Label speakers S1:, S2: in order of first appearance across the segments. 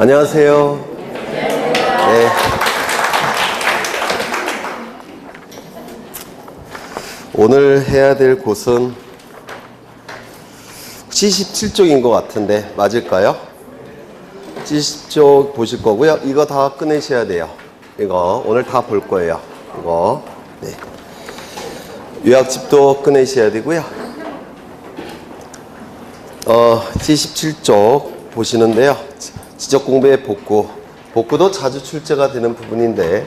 S1: 안녕하세요. 네. 오늘 해야 될 곳은 77쪽인 것 같은데 맞을까요? 70쪽 보실 거고요. 이거 다 꺼내셔야 돼요. 이거 오늘 다 볼 거예요. 이거 네. 요약집도 꺼내셔야 되고요. 77쪽 보시는데요. 지적공부의 복구도 자주 출제가 되는 부분인데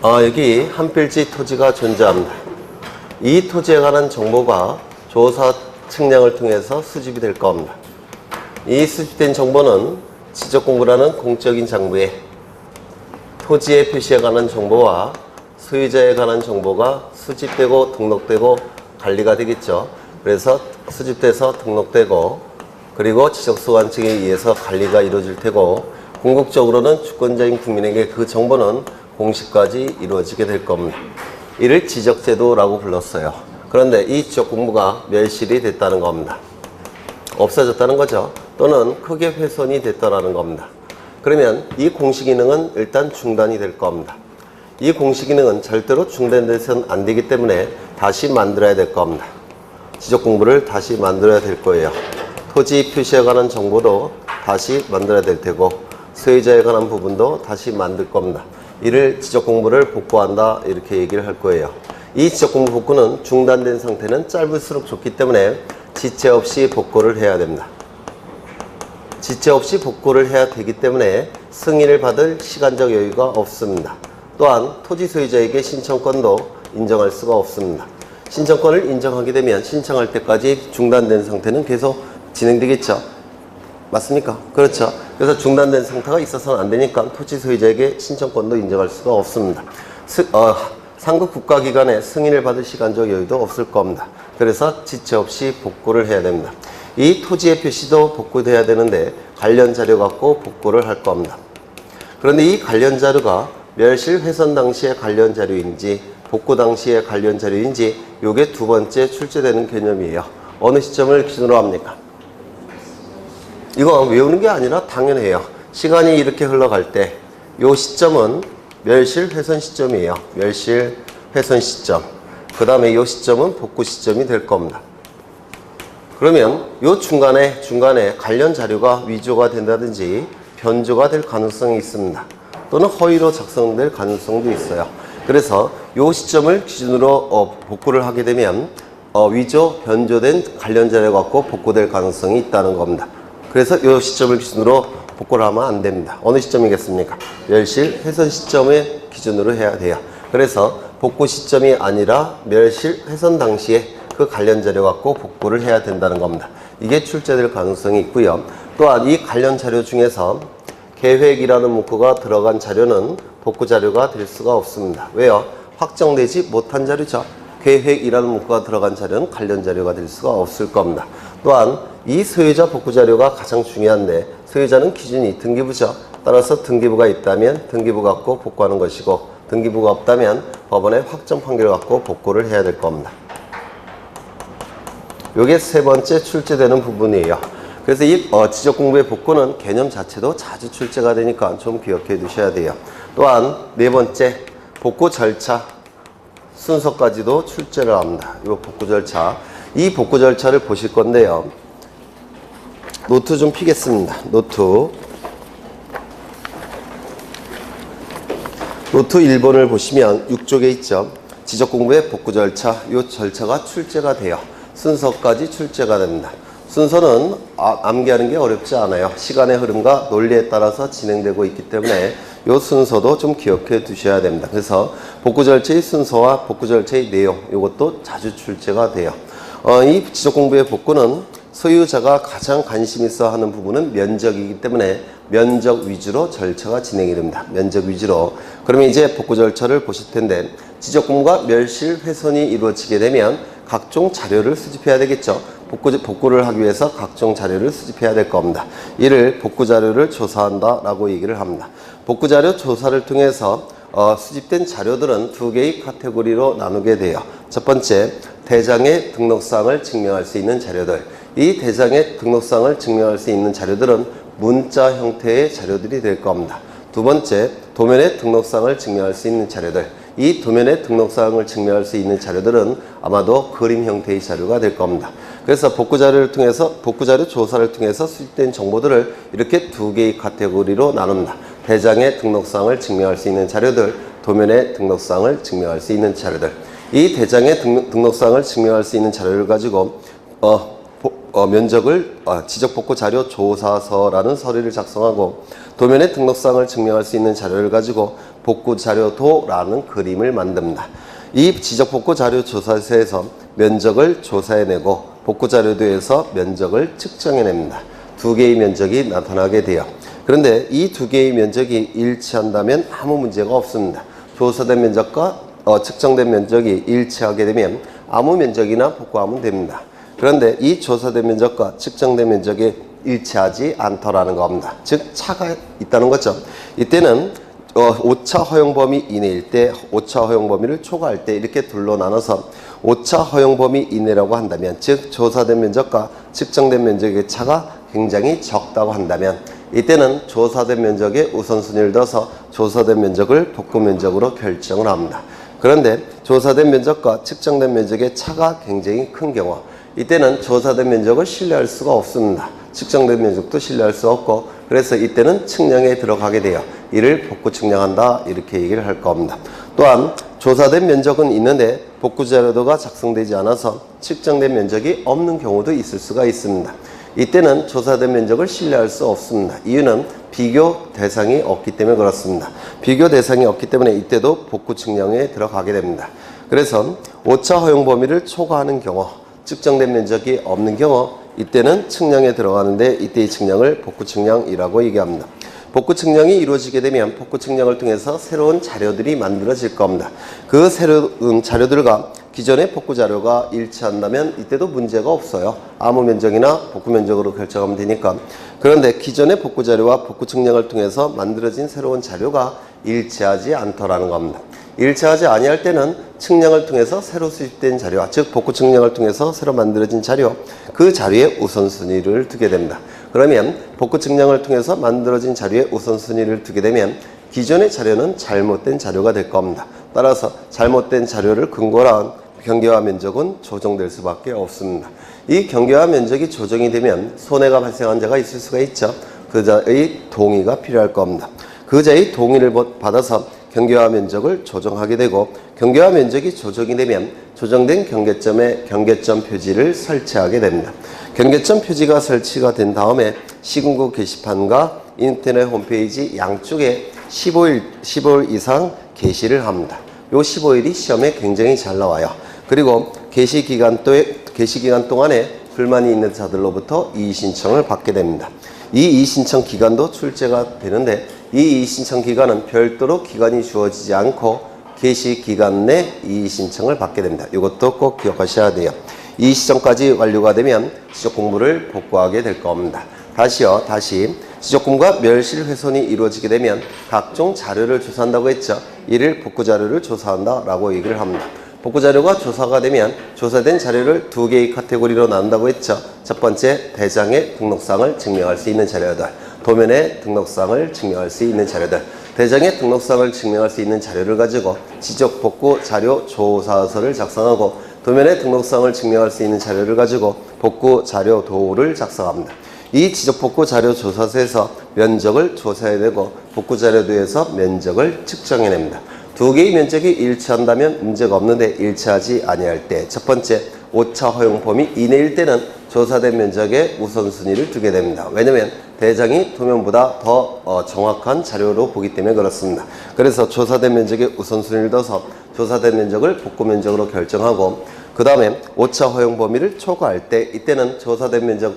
S1: 여기 한 필지 토지가 존재합니다. 이 토지에 관한 정보가 조사 측량을 통해서 수집이 될 겁니다. 이 수집된 정보는 지적공부라는 공적인 장부에 토지의 표시에 관한 정보와 소유자에 관한 정보가 수집되고 등록되고 관리가 되겠죠. 그래서 수집돼서 등록되고 그리고 지적소관청에 의해서 관리가 이루어질 테고 궁극적으로는 주권자인 국민에게 그 정보는 공시까지 이루어지게 될 겁니다. 이를 지적제도라고 불렀어요. 그런데 이 지적공부가 멸실이 됐다는 겁니다. 없어졌다는 거죠. 또는 크게 훼손이 됐다는 겁니다. 그러면 이 공시기능은 일단 중단이 될 겁니다. 이 공시기능은 절대로 중단돼서는 안 되기 때문에 다시 만들어야 될 겁니다. 지적공부를 다시 만들어야 될 거예요. 토지 표시에 관한 정보도 다시 만들어야 될 테고 소유자에 관한 부분도 다시 만들 겁니다. 이를 지적공부를 복구한다 이렇게 얘기를 할 거예요. 이 지적공부 복구는 중단된 상태는 짧을수록 좋기 때문에 지체 없이 복구를 해야 됩니다. 지체 없이 복구를 해야 되기 때문에 승인을 받을 시간적 여유가 없습니다. 또한 토지 소유자에게 신청권도 인정할 수가 없습니다. 신청권을 인정하게 되면 신청할 때까지 중단된 상태는 계속 진행되겠죠. 맞습니까? 그렇죠. 그래서 중단된 상태가 있어서는 안 되니까 토지 소유자에게 신청권도 인정할 수가 없습니다. 상급 국가기관에 승인을 받을 시간적 여유도 없을 겁니다. 그래서 지체 없이 복구를 해야 됩니다. 이 토지의 표시도 복구돼야 되는데 관련 자료 갖고 복구를 할 겁니다. 그런데 이 관련 자료가 멸실 훼손 당시의 관련 자료인지 복구 당시의 관련 자료인지 이게 두 번째 출제되는 개념이에요. 어느 시점을 기준으로 합니까? 이거 외우는 게 아니라 당연해요. 시간이 이렇게 흘러갈 때 이 시점은 멸실 훼손 시점이에요. 멸실 훼손 시점. 그 다음에 이 시점은 복구 시점이 될 겁니다. 그러면 이 중간에 관련 자료가 위조가 된다든지 변조가 될 가능성이 있습니다. 또는 허위로 작성될 가능성도 있어요. 그래서 이 시점을 기준으로 복구를 하게 되면 위조, 변조된 관련 자료 갖고 복구될 가능성이 있다는 겁니다. 그래서 이 시점을 기준으로 복구를 하면 안 됩니다. 어느 시점이겠습니까? 멸실 훼손 시점을 기준으로 해야 돼요. 그래서 복구 시점이 아니라 멸실 훼손 당시에 그 관련 자료 갖고 복구를 해야 된다는 겁니다. 이게 출제될 가능성이 있고요. 또한 이 관련 자료 중에서 계획이라는 문구가 들어간 자료는 복구 자료가 될 수가 없습니다. 왜요? 확정되지 못한 자료죠. 계획이라는 문구가 들어간 자료는 관련 자료가 될 수가 없을 겁니다. 또한 이 소유자 복구 자료가 가장 중요한데 소유자는 기준이 등기부죠. 따라서 등기부가 있다면 등기부 갖고 복구하는 것이고 등기부가 없다면 법원의 확정 판결 갖고 복구를 해야 될 겁니다. 이게 세 번째 출제되는 부분이에요. 그래서 이 지적공부의 복구는 개념 자체도 자주 출제가 되니까 좀 기억해 두셔야 돼요. 또한 네 번째 복구 절차 순서까지도 출제를 합니다. 이 복구 절차. 이 복구 절차를 보실 건데요. 노트 좀 피겠습니다. 노트 1번을 보시면 6쪽에 있죠. 지적공부의 복구 절차. 이 절차가 출제가 돼요. 순서까지 출제가 됩니다. 순서는 암기하는 게 어렵지 않아요. 시간의 흐름과 논리에 따라서 진행되고 있기 때문에 이 순서도 좀 기억해 두셔야 됩니다. 그래서 복구 절차의 순서와 복구 절차의 내용 이것도 자주 출제가 돼요. 이 지적공부의 복구는 소유자가 가장 관심 있어 하는 부분은 면적이기 때문에 면적 위주로 절차가 진행이 됩니다. 면적 위주로. 그러면 이제 복구 절차를 보실 텐데 지적공부가 멸실 훼손이 이루어지게 되면 각종 자료를 수집해야 되겠죠. 복구를 하기 위해서 각종 자료를 수집해야 될 겁니다. 이를 복구 자료를 조사한다 라고 얘기를 합니다. 복구 자료 조사를 통해서 수집된 자료들은 두 개의 카테고리로 나누게 돼요. 첫 번째, 대장의 등록사항을 증명할 수 있는 자료들. 이 대장의 등록상을 증명할 수 있는 자료들은 문자 형태의 자료들이 될 겁니다. 두 번째, 도면의 등록상을 증명할 수 있는 자료들. 이 도면의 등록상을 증명할 수 있는 자료들은 아마도 그림 형태의 자료가 될 겁니다. 그래서 복구자료 조사를 통해서 수집된 정보들을 이렇게 두 개의 카테고리로 나눕니다. 대장의 등록상을 증명할 수 있는 자료들, 도면의 등록상을 증명할 수 있는 자료들. 이 대장의 등록상을 증명할 수 있는 자료를 가지고 지적복구 자료 조사서라는 서류를 작성하고, 도면의 등록상을 증명할 수 있는 자료를 가지고 복구 자료도라는 그림을 만듭니다. 이 지적복구 자료 조사서에서 면적을 조사해내고 복구 자료도에서 면적을 측정해냅니다. 두 개의 면적이 나타나게 돼요. 그런데 이 두 개의 면적이 일치한다면 아무 문제가 없습니다. 조사된 면적과 측정된 면적이 일치하게 되면 아무 면적이나 복구하면 됩니다. 그런데 이 조사된 면적과 측정된 면적이 일치하지 않더라는 겁니다. 즉 차가 있다는 거죠. 이때는 오차 허용 범위 이내일 때, 오차 허용 범위를 초과할 때 이렇게 둘로 나눠서 오차 허용 범위 이내라고 한다면, 즉 조사된 면적과 측정된 면적의 차가 굉장히 적다고 한다면, 이때는 조사된 면적의 우선순위를 둬서 조사된 면적을 복구 면적으로 결정을 합니다. 그런데 조사된 면적과 측정된 면적의 차가 굉장히 큰 경우, 이때는 조사된 면적을 신뢰할 수가 없습니다. 측정된 면적도 신뢰할 수 없고, 그래서 이때는 측량에 들어가게 돼요. 이를 복구 측량한다, 이렇게 얘기를 할 겁니다. 또한 조사된 면적은 있는데 복구 자료도가 작성되지 않아서 측정된 면적이 없는 경우도 있을 수가 있습니다. 이때는 조사된 면적을 신뢰할 수 없습니다. 이유는 비교 대상이 없기 때문에 그렇습니다. 비교 대상이 없기 때문에 이때도 복구 측량에 들어가게 됩니다. 그래서 오차 허용 범위를 초과하는 경우, 측정된 면적이 없는 경우, 이때는 측량에 들어가는데 이때의 측량을 복구 측량이라고 얘기합니다. 복구 측량이 이루어지게 되면 복구 측량을 통해서 새로운 자료들이 만들어질 겁니다. 그 새로운 자료들과 기존의 복구 자료가 일치한다면 이때도 문제가 없어요. 아무 면적이나 복구 면적으로 결정하면 되니까. 그런데 기존의 복구 자료와 복구 측량을 통해서 만들어진 새로운 자료가 일치하지 않더라는 겁니다. 일치하지 아니할 때는 측량을 통해서 새로 수집된 자료와, 즉 복구 측량을 통해서 새로 만들어진 자료, 그 자료의 우선순위를 두게 됩니다. 그러면 복구 측량을 통해서 만들어진 자료의 우선순위를 두게 되면 기존의 자료는 잘못된 자료가 될 겁니다. 따라서 잘못된 자료를 근거로 한 경계화 면적은 조정될 수밖에 없습니다. 이 경계화 면적이 조정이 되면 손해가 발생한 자가 있을 수가 있죠. 그 자의 동의가 필요할 겁니다. 그 자의 동의를 받아서 경계화 면적을 조정하게 되고, 경계화 면적이 조정이 되면 조정된 경계점에 경계점 표지를 설치하게 됩니다. 경계점 표지가 설치가 된 다음에 시군구 게시판과 인터넷 홈페이지 양쪽에 15일 이상 게시를 합니다. 요 15일이 시험에 굉장히 잘 나와요. 그리고 게시 기간 동안에 불만이 있는 자들로부터 이의신청을 받게 됩니다. 이 이의신청 기간도 출제가 되는데, 이 이의신청 기간은 별도로 기간이 주어지지 않고 게시 기간 내 이의신청을 받게 됩니다. 이것도 꼭 기억하셔야 돼요. 이의신청까지 완료가 되면 지적 공부를 복구하게 될 겁니다. 다시 지적 공부가 멸실 훼손이 이루어지게 되면 각종 자료를 조사한다고 했죠. 이를 복구 자료를 조사한다라고 얘기를 합니다. 복구 자료가 조사가 되면 조사된 자료를 두 개의 카테고리로 나눈다고 했죠. 첫 번째, 대장의 등록상을 증명할 수 있는 자료들, 도면의 등록상을 증명할 수 있는 자료들. 대장의 등록상을 증명할 수 있는 자료를 가지고 지적 복구 자료 조사서를 작성하고, 도면의 등록상을 증명할 수 있는 자료를 가지고 복구 자료 도를 작성합니다. 이 지적 복구 자료 조사서에서 면적을 조사해내고 복구 자료도에서 면적을 측정해냅니다. 두 개의 면적이 일치한다면 문제가 없는데 일치하지 아니할 때, 첫 번째, 오차 허용 범위 이내일 때는 조사된 면적의 우선순위를 두게 됩니다. 왜냐하면 대장이 도면보다 더 정확한 자료로 보기 때문에 그렇습니다. 그래서 조사된 면적의 우선순위를 둬서 조사된 면적을 복구 면적으로 결정하고, 그 다음에 오차 허용 범위를 초과할 때, 이때는 조사된 면적,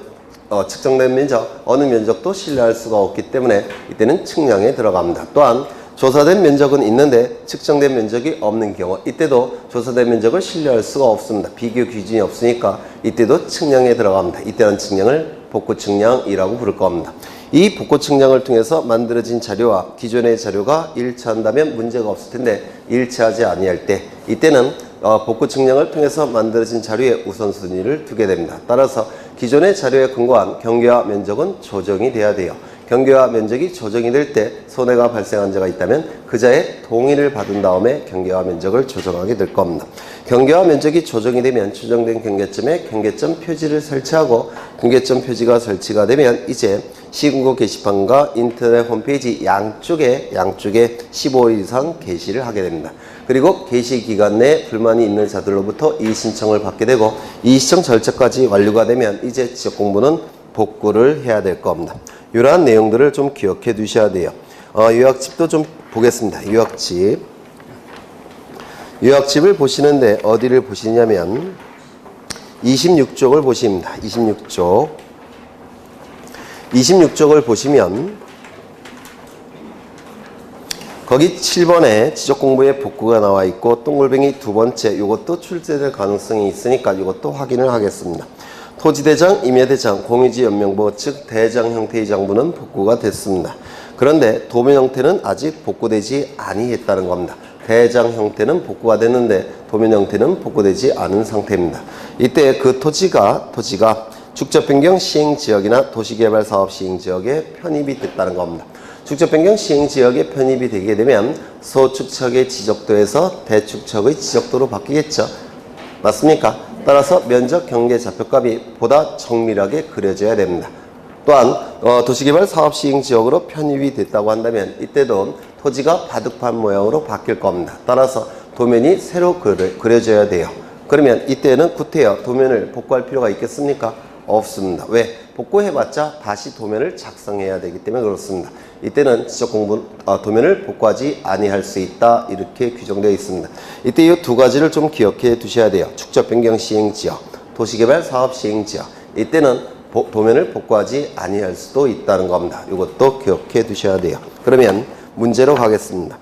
S1: 측정된 면적, 어느 면적도 신뢰할 수가 없기 때문에 이때는 측량에 들어갑니다. 또한 조사된 면적은 있는데 측정된 면적이 없는 경우, 이때도 조사된 면적을 신뢰할 수가 없습니다. 비교 기준이 없으니까 이때도 측량에 들어갑니다. 이때는 측량을 복구 측량이라고 부를 겁니다. 이 복구 측량을 통해서 만들어진 자료와 기존의 자료가 일치한다면 문제가 없을 텐데, 일치하지 아니할 때, 이때는 복구 측량을 통해서 만들어진 자료에 우선순위를 두게 됩니다. 따라서 기존의 자료에 근거한 경계와 면적은 조정이 돼야 돼요. 경계와 면적이 조정이 될 때 손해가 발생한 자가 있다면 그 자의 동의를 받은 다음에 경계와 면적을 조정하게 될 겁니다. 경계와 면적이 조정이 되면 추정된 경계점에 경계점 표지를 설치하고 경계점 표지가 설치가 되면 이제 시군구 게시판과 인터넷 홈페이지 양쪽에 15일 이상 게시를 하게 됩니다. 그리고 게시 기간 내에 불만이 있는 자들로부터 이의 신청을 받게 되고 이의 신청 절차까지 완료가 되면 이제 지적공부는 복구를 해야 될 겁니다. 이러한 내용들을 좀 기억해 두셔야 돼요. 요약집도 좀 보겠습니다. 요약집을 보시는데 어디를 보시냐면 26쪽을 보십니다. 26쪽을 보시면 거기 7번에 지적공부의 복구가 나와 있고 동글뱅이 두 번째 이것도 출제될 가능성이 있으니까 이것도 확인을 하겠습니다. 토지대장, 임야대장, 공유지연명부 즉 대장 형태의 장부는 복구가 됐습니다. 그런데 도면 형태는 아직 복구되지 아니했다는 겁니다. 대장 형태는 복구가 됐는데 도면 형태는 복구되지 않은 상태입니다. 이때 그 토지가 축적변경 시행지역이나 도시개발사업 시행지역에 편입이 됐다는 겁니다. 축적변경 시행지역에 편입이 되게 되면 소축척의 지적도에서 대축척의 지적도로 바뀌겠죠. 맞습니까? 따라서 면적 경계 좌표값이 보다 정밀하게 그려져야 됩니다. 또한 도시개발 사업 시행 지역으로 편입이 됐다고 한다면 이때도 토지가 바둑판 모양으로 바뀔 겁니다. 따라서 도면이 새로 그려져야 돼요. 그러면 이때는 구태여 도면을 복구할 필요가 있겠습니까? 없습니다. 왜? 복구해봤자 다시 도면을 작성해야 되기 때문에 그렇습니다. 이때는 지적공부 도면을 복구하지 아니할 수 있다 이렇게 규정되어 있습니다. 이때 이 두 가지를 좀 기억해 두셔야 돼요. 축적변경 시행지역, 도시개발 사업 시행지역. 이때는 도면을 복구하지 아니할 수도 있다는 겁니다. 이것도 기억해 두셔야 돼요. 그러면 문제로 가겠습니다.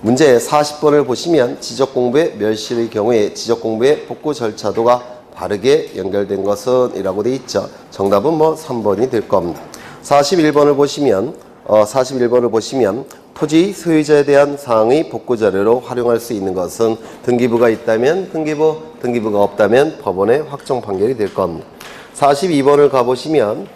S1: 문제 40번을 보시면 지적공부의 멸실의 경우에 지적공부의 복구 절차도가 바르게 연결된 것은 이라고 되어 있죠. 정답은 3번이 될 겁니다. 41번을 보시면 토지 소유자에 대한 사항의 복구 자료로 활용할 수 있는 것은 등기부가 있다면 등기부가 없다면 법원의 확정 판결이 될 겁니다. 42번을 가보시면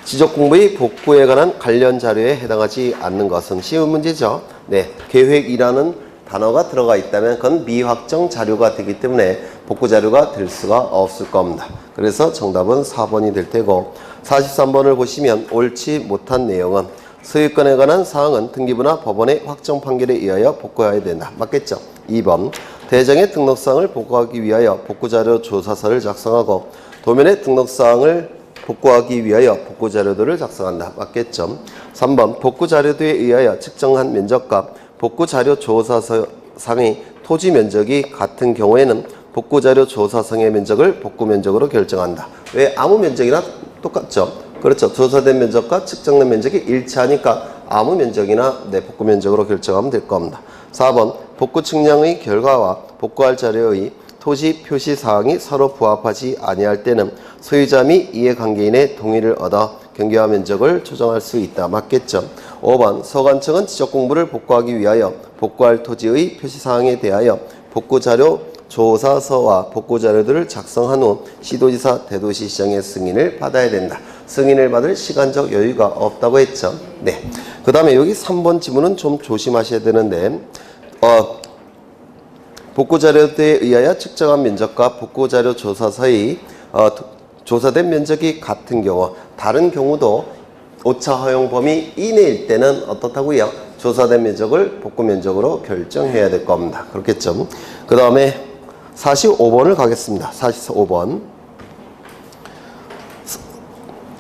S1: 지적공부의 복구에 관한 관련 자료에 해당하지 않는 것은 쉬운 문제죠. 네, 계획이라는 단어가 들어가 있다면 그건 미확정 자료가 되기 때문에 복구 자료가 될 수가 없을 겁니다. 그래서 정답은 4번이 될 테고 43번을 보시면 옳지 못한 내용은 소유권에 관한 사항은 등기부나 법원의 확정 판결에 의하여 복구해야 된다. 맞겠죠? 2번 대장의 등록사항을 복구하기 위하여 복구자료 조사서를 작성하고 도면의 등록사항을 복구하기 위하여 복구자료들을 작성한다. 맞겠죠? 3번 복구자료도에 의하여 측정한 면적과 복구자료 조사상의 토지 면적이 같은 경우에는 복구자료 조사상의 면적을 복구면적으로 결정한다. 왜? 아무 면적이나 똑같죠? 그렇죠. 조사된 면적과 측정된 면적이 일치하니까 아무 면적이나 복구면적으로 결정하면 될 겁니다. 4번 복구 측량의 결과와 복구할 자료의 토지 표시 사항이 서로 부합하지 아니할 때는 소유자 및 이해관계인의 동의를 얻어 경계와 면적을 조정할 수 있다. 맞겠죠? 5번 서관청은 지적공부를 복구하기 위하여 복구할 토지의 표시사항에 대하여 복구자료 조사서와 복구자료들을 작성한 후 시도지사 대도시시장의 승인을 받아야 된다. 승인을 받을 시간적 여유가 없다고 했죠. 네. 그 다음에 여기 3번 지문은 좀 조심하셔야 되는데 복구자료에 의하여 측정한 면적과 복구자료 조사서의 조사된 면적이 같은 경우 다른 경우도 오차 허용 범위 이내일 때는 어떻다고요? 조사된 면적을 복구 면적으로 결정해야 될 겁니다. 그렇겠죠? 그 다음에 45번을 가겠습니다. 45번.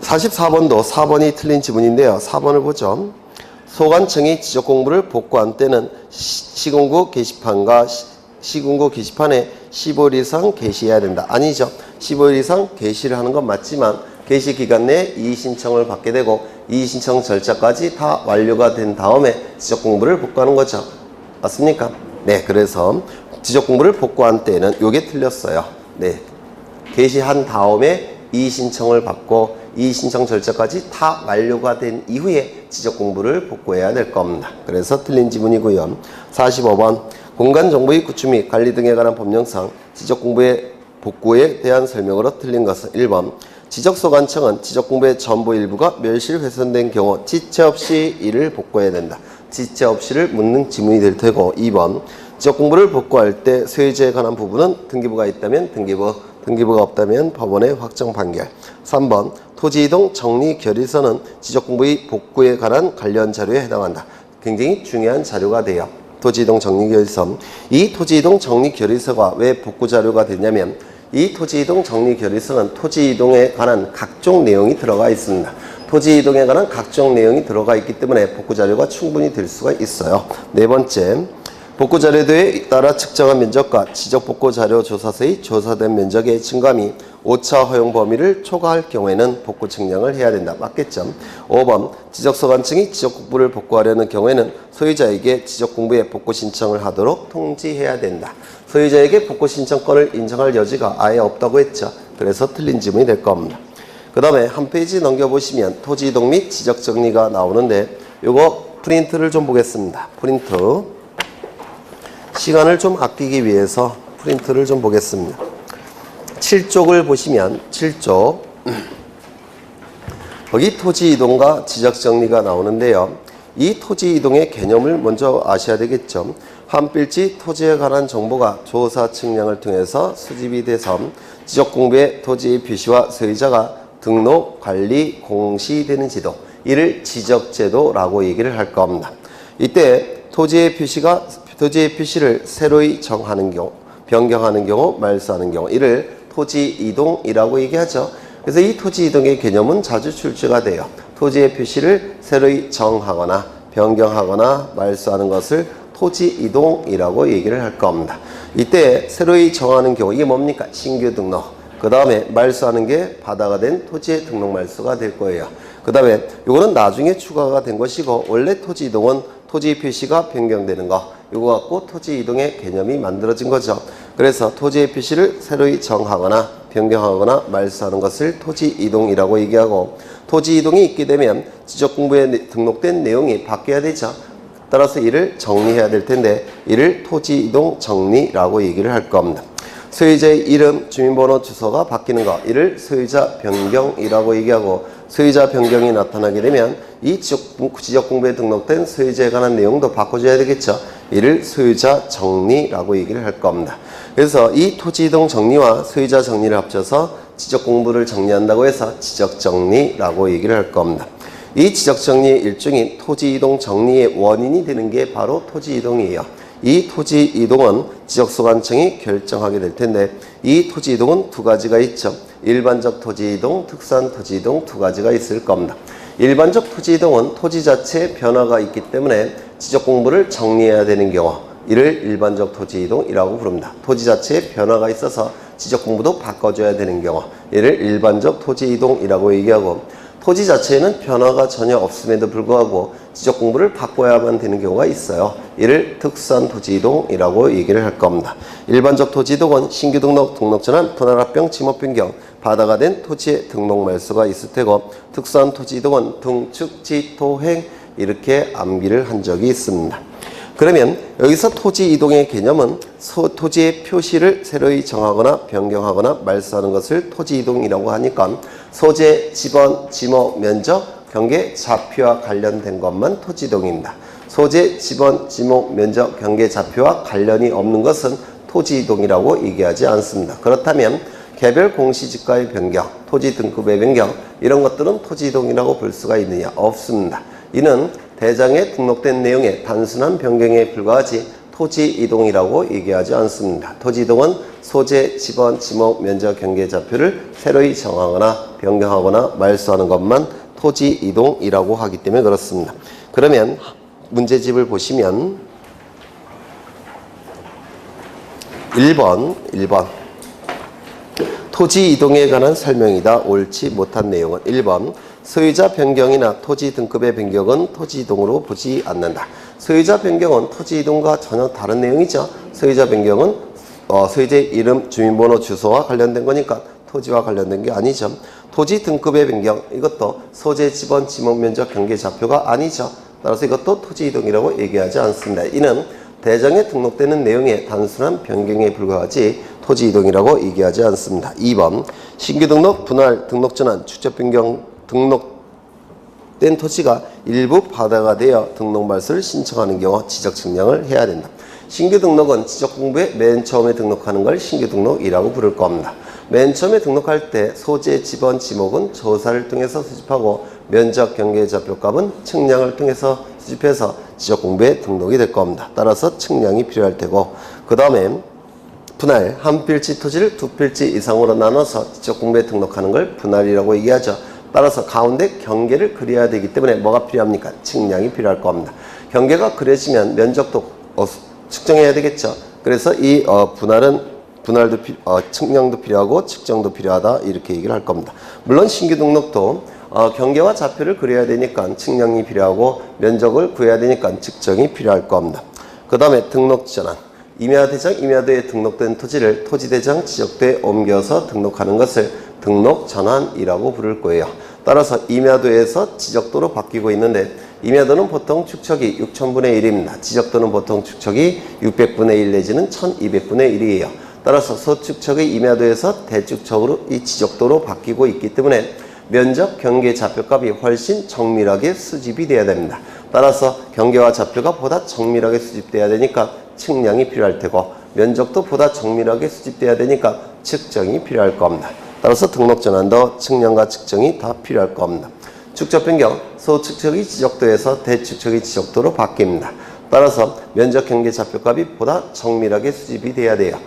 S1: 44번도 4번이 틀린 지문인데요. 4번을 보죠. 소관청이 지적공부를 복구한 때는 시군구 게시판과 시군구 게시판에 15일 이상 게시해야 된다. 아니죠. 15일 이상 게시를 하는 건 맞지만 게시 기간 내에 이의 신청을 받게 되고 이의 신청 절차까지 다 완료가 된 다음에 지적공부를 복구하는 거죠. 맞습니까? 네, 그래서 지적공부를 복구한 때는 요게 틀렸어요. 네, 게시한 다음에 이의 신청을 받고 이 신청 절차까지 다 완료가 된 이후에 지적 공부를 복구해야 될 겁니다. 그래서 틀린 지문이고요. 45번 공간정보의 구축 및 관리 등에 관한 법령상 지적 공부의 복구에 대한 설명으로 틀린 것은 1번 지적소관청은 지적공부의 전부 일부가 멸실 훼손된 경우 지체 없이 이를 복구해야 된다. 지체 없이를 묻는 지문이 될 테고 2번 지적공부를 복구할 때 소유자에 관한 부분은 등기부가 있다면 등기부, 등기부가 없다면 법원의 확정 판결 3번 토지이동 정리결의서는 지적공부의 복구에 관한 관련 자료에 해당한다. 굉장히 중요한 자료가 돼요. 토지이동 정리결의서. 이 토지이동 정리결의서가 왜 복구 자료가 되냐면 이 토지이동 정리결의서는 토지이동에 관한 각종 내용이 들어가 있습니다. 토지이동에 관한 각종 내용이 들어가 있기 때문에 복구자료가 충분히 될 수가 있어요. 네 번째, 복구자료에 따라 측정한 면적과 지적복구자료 조사서의 조사된 면적의 증감이 오차 허용 범위를 초과할 경우에는 복구 측량을 해야 된다. 맞겠죠? 5번, 지적소관청이 지적공부를 복구하려는 경우에는 소유자에게 지적공부에 복구 신청을 하도록 통지해야 된다. 소유자에게 복구 신청권을 인정할 여지가 아예 없다고 했죠. 그래서 틀린 지문이 될 겁니다. 그 다음에 한 페이지 넘겨보시면 토지이동 및 지적정리가 나오는데 요거 프린트를 좀 보겠습니다. 프린트. 시간을 좀 아끼기 위해서 프린트를 좀 보겠습니다. 7쪽을 보시면 7쪽 거기 토지이동과 지적정리가 나오는데요. 이 토지이동의 개념을 먼저 아셔야 되겠죠. 한 필지 토지에 관한 정보가 조사 측량을 통해서 수집이 돼서 지적공부에 토지의 표시와 소유자가 등록, 관리, 공시되는 제도, 이를 지적제도라고 얘기를 할 겁니다. 이때 토지의 표시를 새로이 정하는 경우, 변경하는 경우, 말소하는 경우, 이를 토지이동이라고 얘기하죠. 그래서 이 토지이동의 개념은 자주 출제가 돼요. 토지의 표시를 새로이 정하거나 변경하거나 말소하는 것을 토지이동이라고 얘기를 할 겁니다. 이때 새로이 정하는 경우 이게 뭡니까? 신규 등록. 그 다음에 말소하는 게 바다가 된 토지의 등록 말소가 될 거예요. 그 다음에 이거는 나중에 추가가 된 것이고 원래 토지이동은 토지 표시가 변경되는 거 이거 갖고 토지이동의 개념이 만들어진 거죠. 그래서 토지의 표시를 새로이 정하거나 변경하거나 말소하는 것을 토지이동이라고 얘기하고 토지이동이 있게 되면 지적공부에 등록된 내용이 바뀌어야 되죠. 따라서 이를 정리해야 될 텐데 이를 토지이동 정리라고 얘기를 할 겁니다. 소유자의 이름, 주민번호, 주소가 바뀌는 것, 이를 소유자 변경이라고 얘기하고 소유자 변경이 나타나게 되면 이 지적공부에 등록된 소유자에 관한 내용도 바꿔줘야 되겠죠. 이를 소유자 정리라고 얘기를 할 겁니다. 그래서 이 토지이동 정리와 소유자 정리를 합쳐서 지적공부를 정리한다고 해서 지적정리라고 얘기를 할 겁니다. 이 지적정리의 일종인 토지이동 정리의 원인이 되는 게 바로 토지이동이에요. 이 토지이동은 지적소관청이 결정하게 될 텐데 이 토지이동은 두 가지가 있죠. 일반적 토지이동, 특수한 토지이동 두 가지가 있을 겁니다. 일반적 토지이동은 토지 자체에 변화가 있기 때문에 지적공부를 정리해야 되는 경우 이를 일반적 토지이동이라고 부릅니다. 토지 자체에 변화가 있어서 지적공부도 바꿔줘야 되는 경우 이를 일반적 토지이동이라고 얘기하고 토지 자체에는 변화가 전혀 없음에도 불구하고 지적공부를 바꿔야만 되는 경우가 있어요. 이를 특수한 토지이동이라고 얘기를 할 겁니다. 일반적 토지이동은 신규 등록, 등록전환, 분할합병, 지목 변경, 바다가 된 토지의 등록 말소가 있을 테고 특수한 토지이동은 등축, 지, 토행 이렇게 암기를 한 적이 있습니다. 그러면 여기서 토지이동의 개념은 토지의 표시를 새로이 정하거나 변경하거나 말소하는 것을 토지이동이라고 하니까 소재, 지번, 지목, 면적, 경계, 좌표와 관련된 것만 토지이동입니다. 소재, 지번, 지목, 면적, 경계, 좌표와 관련이 없는 것은 토지이동이라고 얘기하지 않습니다. 그렇다면 개별 공시지가의 변경, 토지 등급의 변경 이런 것들은 토지이동이라고 볼 수가 있느냐? 없습니다. 이는 대장에 등록된 내용의 단순한 변경에 불과하지 토지이동이라고 얘기하지 않습니다. 토지이동은 소재, 지번, 지목, 면적, 경계, 좌표를 새로이 정하거나 변경하거나 말소하는 것만 토지이동이라고 하기 때문에 그렇습니다. 그러면 문제집을 보시면 1번 토지이동에 관한 설명이다. 옳지 못한 내용은 1번 소유자 변경이나 토지 등급의 변경은 토지이동으로 보지 않는다. 소유자 변경은 토지이동과 전혀 다른 내용이죠. 소유자 변경은 소유자의 이름, 주민번호, 주소와 관련된 거니까 토지와 관련된 게 아니죠. 토지 등급의 변경, 이것도 소재, 지번, 지목, 면적, 경계, 좌표가 아니죠. 따라서 이것도 토지 이동이라고 얘기하지 않습니다. 이는 대장에 등록되는 내용의 단순한 변경에 불과하지 토지 이동이라고 얘기하지 않습니다. 2번 신규 등록, 분할, 등록 전환, 축적 변경 등록된 토지가 일부 바다가 되어 등록 말소를 신청하는 경우 지적 측량을 해야 된다. 신규 등록은 지적 공부에 맨 처음에 등록하는 걸 신규 등록이라고 부를 겁니다. 맨 처음에 등록할 때 소재, 지번, 지목은 조사를 통해서 수집하고 면적, 경계, 좌표값은 측량을 통해서 수집해서 지적 공부에 등록이 될 겁니다. 따라서 측량이 필요할 테고, 그 다음에 분할, 한 필지 토지를 두 필지 이상으로 나눠서 지적 공부에 등록하는 걸 분할이라고 얘기하죠. 따라서 가운데 경계를 그려야 되기 때문에 뭐가 필요합니까? 측량이 필요할 겁니다. 경계가 그려지면 면적도 측정해야 되겠죠. 그래서 이 분할도 측량도 필요하고 측정도 필요하다, 이렇게 얘기를 할 겁니다. 물론 신규 등록도 경계와 좌표를 그려야 되니까 측량이 필요하고 면적을 구해야 되니까 측정이 필요할 겁니다. 그 다음에 등록 전환. 임야대장, 임야도에 등록된 토지를 토지대장 지적도에 옮겨서 등록하는 것을 등록 전환이라고 부를 거예요. 따라서 임야도에서 지적도로 바뀌고 있는데, 임야도는 보통 축척이 6000분의 1입니다. 지적도는 보통 축척이 600분의 1 내지는 1200분의 1이에요. 따라서 소축척의 임야도에서 대축척으로 이 지적도로 바뀌고 있기 때문에 면적, 경계, 좌표값이 훨씬 정밀하게 수집이 돼야 됩니다. 따라서 경계와 좌표가 보다 정밀하게 수집돼야 되니까 측량이 필요할 테고, 면적도 보다 정밀하게 수집돼야 되니까 측정이 필요할 겁니다. 따라서 등록 전환도 측량과 측정이 다 필요할 겁니다. 축적 변경, 소축척이 지적도에서 대축척이 지적도로 바뀝니다. 따라서 면적, 경계, 좌표값이 보다 정밀하게 수집이 돼야 돼요.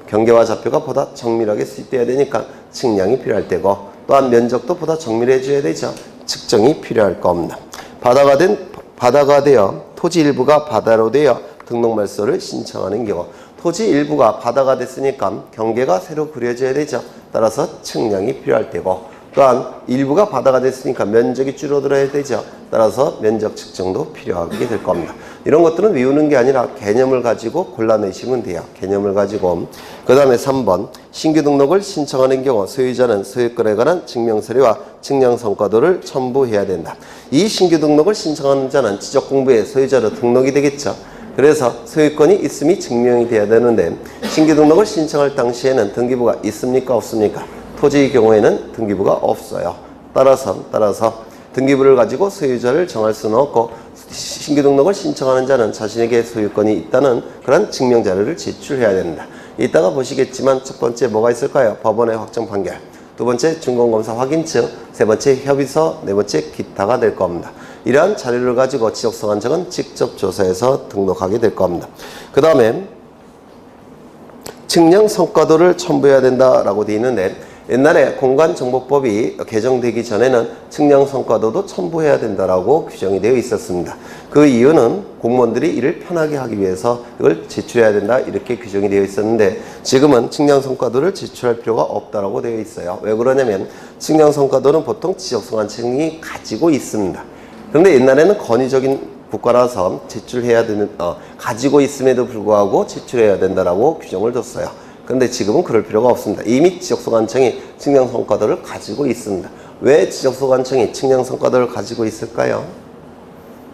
S1: 경계와 좌표가 보다 정밀하게 수집돼야 되니까 측량이 필요할 테고, 또한 면적도 보다 정밀해져야 되죠. 측정이 필요할 겁니다. 바다가 되어 토지 일부가 바다로 되어 등록 말소를 신청하는 경우, 토지 일부가 바다가 됐으니까 경계가 새로 그려져야 되죠. 따라서 측량이 필요할 테고, 또한 일부가 바다가 됐으니까 면적이 줄어들어야 되죠. 따라서 면적 측정도 필요하게 될 겁니다. 이런 것들은 외우는 게 아니라 개념을 가지고 골라내시면 돼요. 개념을 가지고. 그 다음에 3번 신규 등록을 신청하는 경우 소유자는 소유권에 관한 증명서류와 측량 성과도를 첨부해야 된다. 이 신규 등록을 신청하는 자는 지적 공부에 소유자로 등록이 되겠죠. 그래서 소유권이 있음이 증명이 돼야 되는데, 신규 등록을 신청할 당시에는 등기부가 있습니까? 없습니까? 토지의 경우에는 등기부가 없어요. 따라서 등기부를 가지고 소유자를 정할 수는 없고, 신규 등록을 신청하는 자는 자신에게 소유권이 있다는 그런 증명 자료를 제출해야 됩니다. 이따가 보시겠지만 첫 번째 뭐가 있을까요? 법원의 확정 판결, 두 번째 준공검사 확인증, 세 번째 협의서, 네 번째 기타가 될 겁니다. 이러한 자료를 가지고 지적소관청은 직접 조사해서 등록하게 될 겁니다. 그 다음에 측량 성과도를 첨부해야 된다라고 되어 있는데, 옛날에 공간정보법이 개정되기 전에는 측량 성과도도 첨부해야 된다라고 규정이 되어 있었습니다. 그 이유는 공무원들이 일을 편하게 하기 위해서 이걸 제출해야 된다, 이렇게 규정이 되어 있었는데, 지금은 측량 성과도를 제출할 필요가 없다라고 되어 있어요. 왜 그러냐면 측량 성과도는 보통 지적소관청이 가지고 있습니다. 그런데 옛날에는 권위적인 국가라서 제출해야 되는, 가지고 있음에도 불구하고 제출해야 된다라고 규정을 뒀어요. 그런데 지금은 그럴 필요가 없습니다. 이미 지적소관청이 측량성과도를 가지고 있습니다. 왜 지적소관청이 측량성과도를 가지고 있을까요?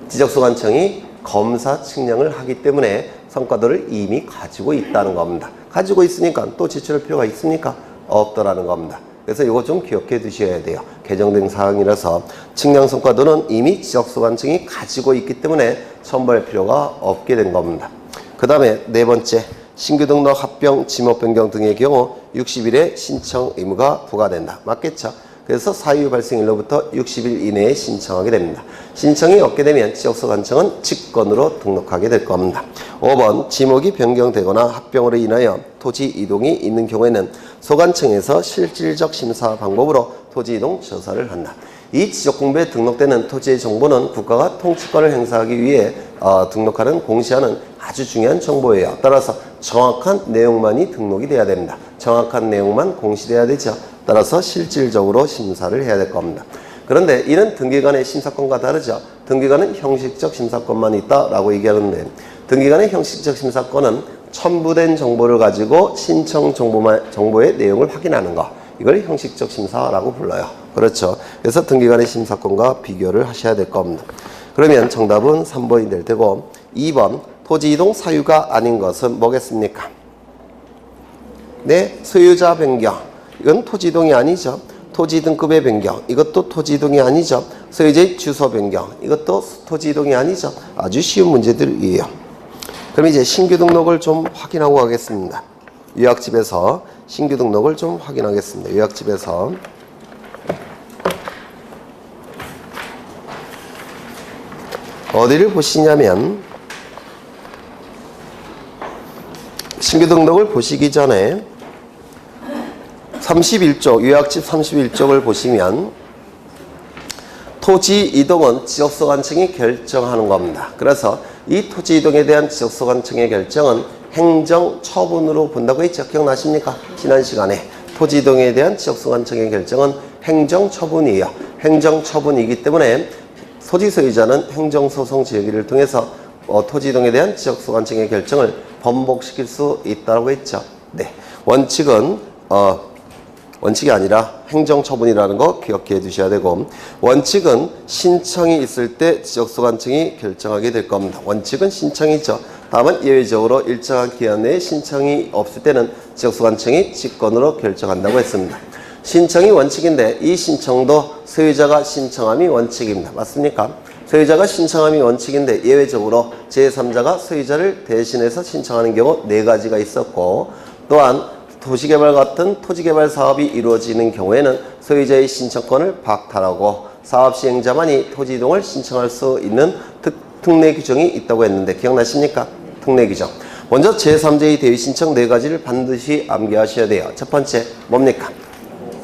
S1: 지적소관청이 검사 측량을 하기 때문에 성과도를 이미 가지고 있다는 겁니다. 가지고 있으니까 또 제출할 필요가 있습니까? 없더라는 겁니다. 그래서 이거 좀 기억해 두셔야 돼요. 개정된 사항이라서 측량성과도는 이미 지적소관청이 가지고 있기 때문에 첨부할 필요가 없게 된 겁니다. 그 다음에 네 번째, 신규 등록, 합병, 지목 변경 등의 경우 60일의 신청 의무가 부과된다. 맞겠죠? 그래서 사유 발생일로부터 60일 이내에 신청하게 됩니다. 신청이 없게 되면 지적소관청은 직권으로 등록하게 될 겁니다. 5번 지목이 변경되거나 합병으로 인하여 토지 이동이 있는 경우에는 소관청에서 실질적 심사 방법으로 토지 이동 조사를 한다. 이 지적공부에 등록되는 토지의 정보는 국가가 통치권을 행사하기 위해 등록하는, 공시하는 아주 중요한 정보예요. 따라서 정확한 내용만이 등록이 돼야 됩니다. 정확한 내용만 공시돼야 되죠. 따라서 실질적으로 심사를 해야 될 겁니다. 그런데 이는 등기관의 심사권과 다르죠. 등기관은 형식적 심사권만 있다라고 얘기하는데, 등기관의 형식적 심사권은 첨부된 정보를 가지고 신청 정보의 내용을 확인하는 거, 이걸 형식적 심사라고 불러요. 그렇죠. 그래서 등기관의 심사권과 비교를 하셔야 될 겁니다. 그러면 정답은 3번이 될 테고 2번 토지 이동 사유가 아닌 것은 뭐겠습니까? 네, 소유자 변경. 이건 토지 이동이 아니죠. 토지 등급의 변경. 이것도 토지 이동이 아니죠. 소유자의 주소 변경. 이것도 토지 이동이 아니죠. 아주 쉬운 문제들이에요. 그럼 이제 신규 등록을 좀 확인하고 가겠습니다. 요약집에서 신규 등록을 좀 확인하겠습니다. 요약집에서 어디를 보시냐면 신규 등록을 보시기 전에 31쪽, 요약집 31쪽을 보시면 토지 이동은 지적소관청이 결정하는 겁니다. 그래서 이 토지 이동에 대한 지적소관청의 결정은 행정처분으로 본다고 했죠. 기억나십니까? 지난 시간에 토지 이동에 대한 지적소관청의 결정은 행정처분이에요. 행정처분이기 때문에 토지 소유자는 행정소송 제기를 통해서 토지 이동에 대한 지적소관청의 결정을 번복시킬 수 있다고 했죠. 네, 원칙이 아니라 행정처분이라는 거 기억해 두셔야 되고, 원칙은 신청이 있을 때 지적소관청이 결정하게 될 겁니다. 원칙은 신청이죠. 다만 예외적으로 일정한 기한 내에 신청이 없을 때는 지적소관청이 직권으로 결정한다고 했습니다. 신청이 원칙인데 이 신청도 소유자가 신청함이 원칙입니다. 맞습니까? 소유자가 신청함이 원칙인데 예외적으로 제3자가 소유자를 대신해서 신청하는 경우 4가지가 있었고, 또한 도시개발 같은 토지개발 사업이 이루어지는 경우에는 소유자의 신청권을 박탈하고 사업 시행자만이 토지 이동을 신청할 수 있는 특례 규정이 있다고 했는데 기억나십니까? 특례 규정. 먼저 제3자의 대위 신청 4가지를 반드시 암기하셔야 돼요. 첫 번째 뭡니까?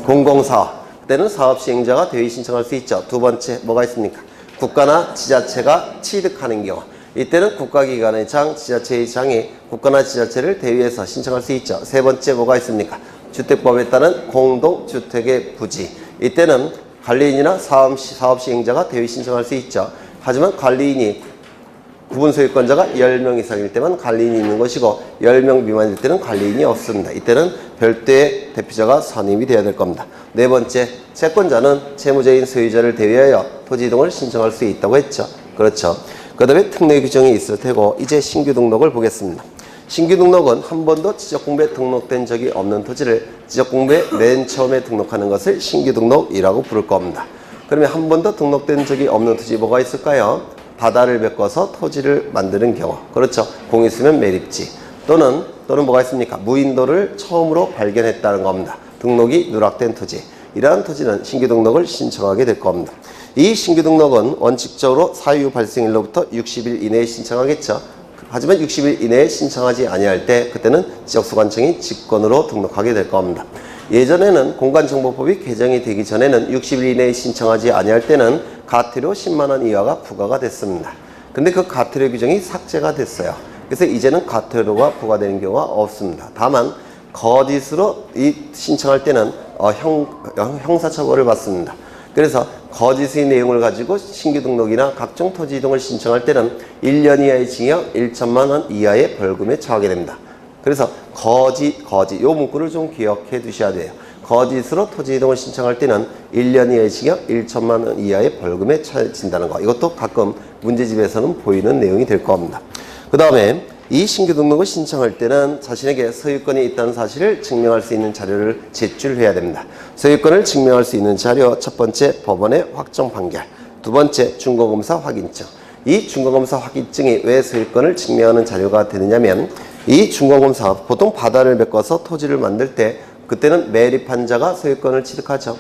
S1: 공공사업. 그때는 사업 시행자가 대위 신청할 수 있죠. 두 번째 뭐가 있습니까? 국가나 지자체가 취득하는 경우. 이때는 국가기관의 장, 지자체의 장이 국가나 지자체를 대위해서 신청할 수 있죠. 세 번째 뭐가 있습니까? 주택법에 따른 공동주택의 부지. 이때는 관리인이나 사업 시행자가 대위 신청할 수 있죠. 하지만 관리인이 구분 소유권자가 10명 이상일 때만 관리인이 있는 것이고 10명 미만일 때는 관리인이 없습니다. 이때는 별도의 대표자가 선임이 되어야 될 겁니다. 네 번째, 채권자는 채무자인 소유자를 대위하여 토지 이동을 신청할 수 있다고 했죠. 그렇죠. 그 다음에 특례 규정이 있을 테고, 이제 신규 등록을 보겠습니다. 신규 등록은 한 번도 지적공부에 등록된 적이 없는 토지를 지적공부에 맨 처음에 등록하는 것을 신규 등록이라고 부를 겁니다. 그러면 한 번도 등록된 적이 없는 토지 뭐가 있을까요? 바다를 메꿔서 토지를 만드는 경우. 그렇죠. 공 있으면 매립지. 또는 뭐가 있습니까? 무인도를 처음으로 발견했다는 겁니다. 등록이 누락된 토지. 이러한 토지는 신규 등록을 신청하게 될 겁니다. 이 신규 등록은 원칙적으로 사유 발생일로부터 60일 이내에 신청하겠죠. 하지만 60일 이내에 신청하지 아니할 때 그때는 지적소관청이 직권으로 등록하게 될 겁니다. 예전에는 공간정보법이 개정이 되기 전에는 60일 이내에 신청하지 아니할 때는 과태료 10만 원 이하가 부과가 됐습니다. 근데 그 과태료 규정이 삭제가 됐어요. 그래서 이제는 과태료가 부과되는 경우가 없습니다. 다만 거짓으로 신청할 때는 형사처벌을 받습니다. 그래서 거짓의 내용을 가지고 신규 등록이나 각종 토지 이동을 신청할 때는 1년 이하의 징역 1천만 원 이하의 벌금에 처하게 됩니다. 그래서 거짓 요 문구를 좀 기억해 두셔야 돼요. 거짓으로 토지 이동을 신청할 때는 1년 이하의 징역 1천만 원 이하의 벌금에 처해진다는 거. 이것도 가끔 문제집에서는 보이는 내용이 될 겁니다. 그 다음에 이 신규 등록을 신청할 때는 자신에게 소유권이 있다는 사실을 증명할 수 있는 자료를 제출해야 됩니다. 소유권을 증명할 수 있는 자료, 첫 번째 법원의 확정 판결, 두 번째 준공검사 확인증. 이 준공검사 확인증이 왜 소유권을 증명하는 자료가 되느냐면, 이 준공검사 보통 바다를 메꿔서 토지를 만들 때 그때는 매립한 자가 소유권을 취득하죠.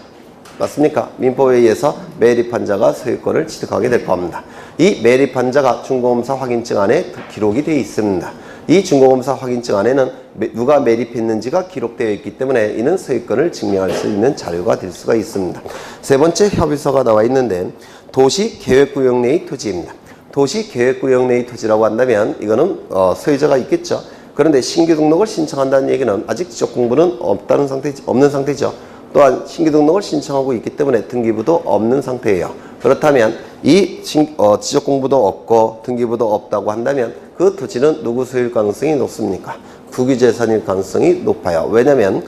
S1: 맞습니까? 민법에 의해서 매립한 자가 소유권을 취득하게 될 겁니다. 이 매립한 자가 준공검사 확인증 안에 기록이 되어 있습니다. 이 준공검사 확인증 안에는 누가 매립했는지가 기록되어 있기 때문에 이는 소유권을 증명할 수 있는 자료가 될 수가 있습니다. 세 번째 협의서가 나와 있는데, 도시계획구역 내의 토지입니다. 도시계획구역 내의 토지라고 한다면 이거는 소유자가 있겠죠. 그런데 신규 등록을 신청한다는 얘기는 아직 지적공부는 없는 상태죠. 또한 신규 등록을 신청하고 있기 때문에 등기부도 없는 상태예요. 그렇다면 이 지적공부도 없고 등기부도 없다고 한다면 그 토지는 누구 소유일 가능성이 높습니까? 국유재산일 가능성이 높아요. 왜냐하면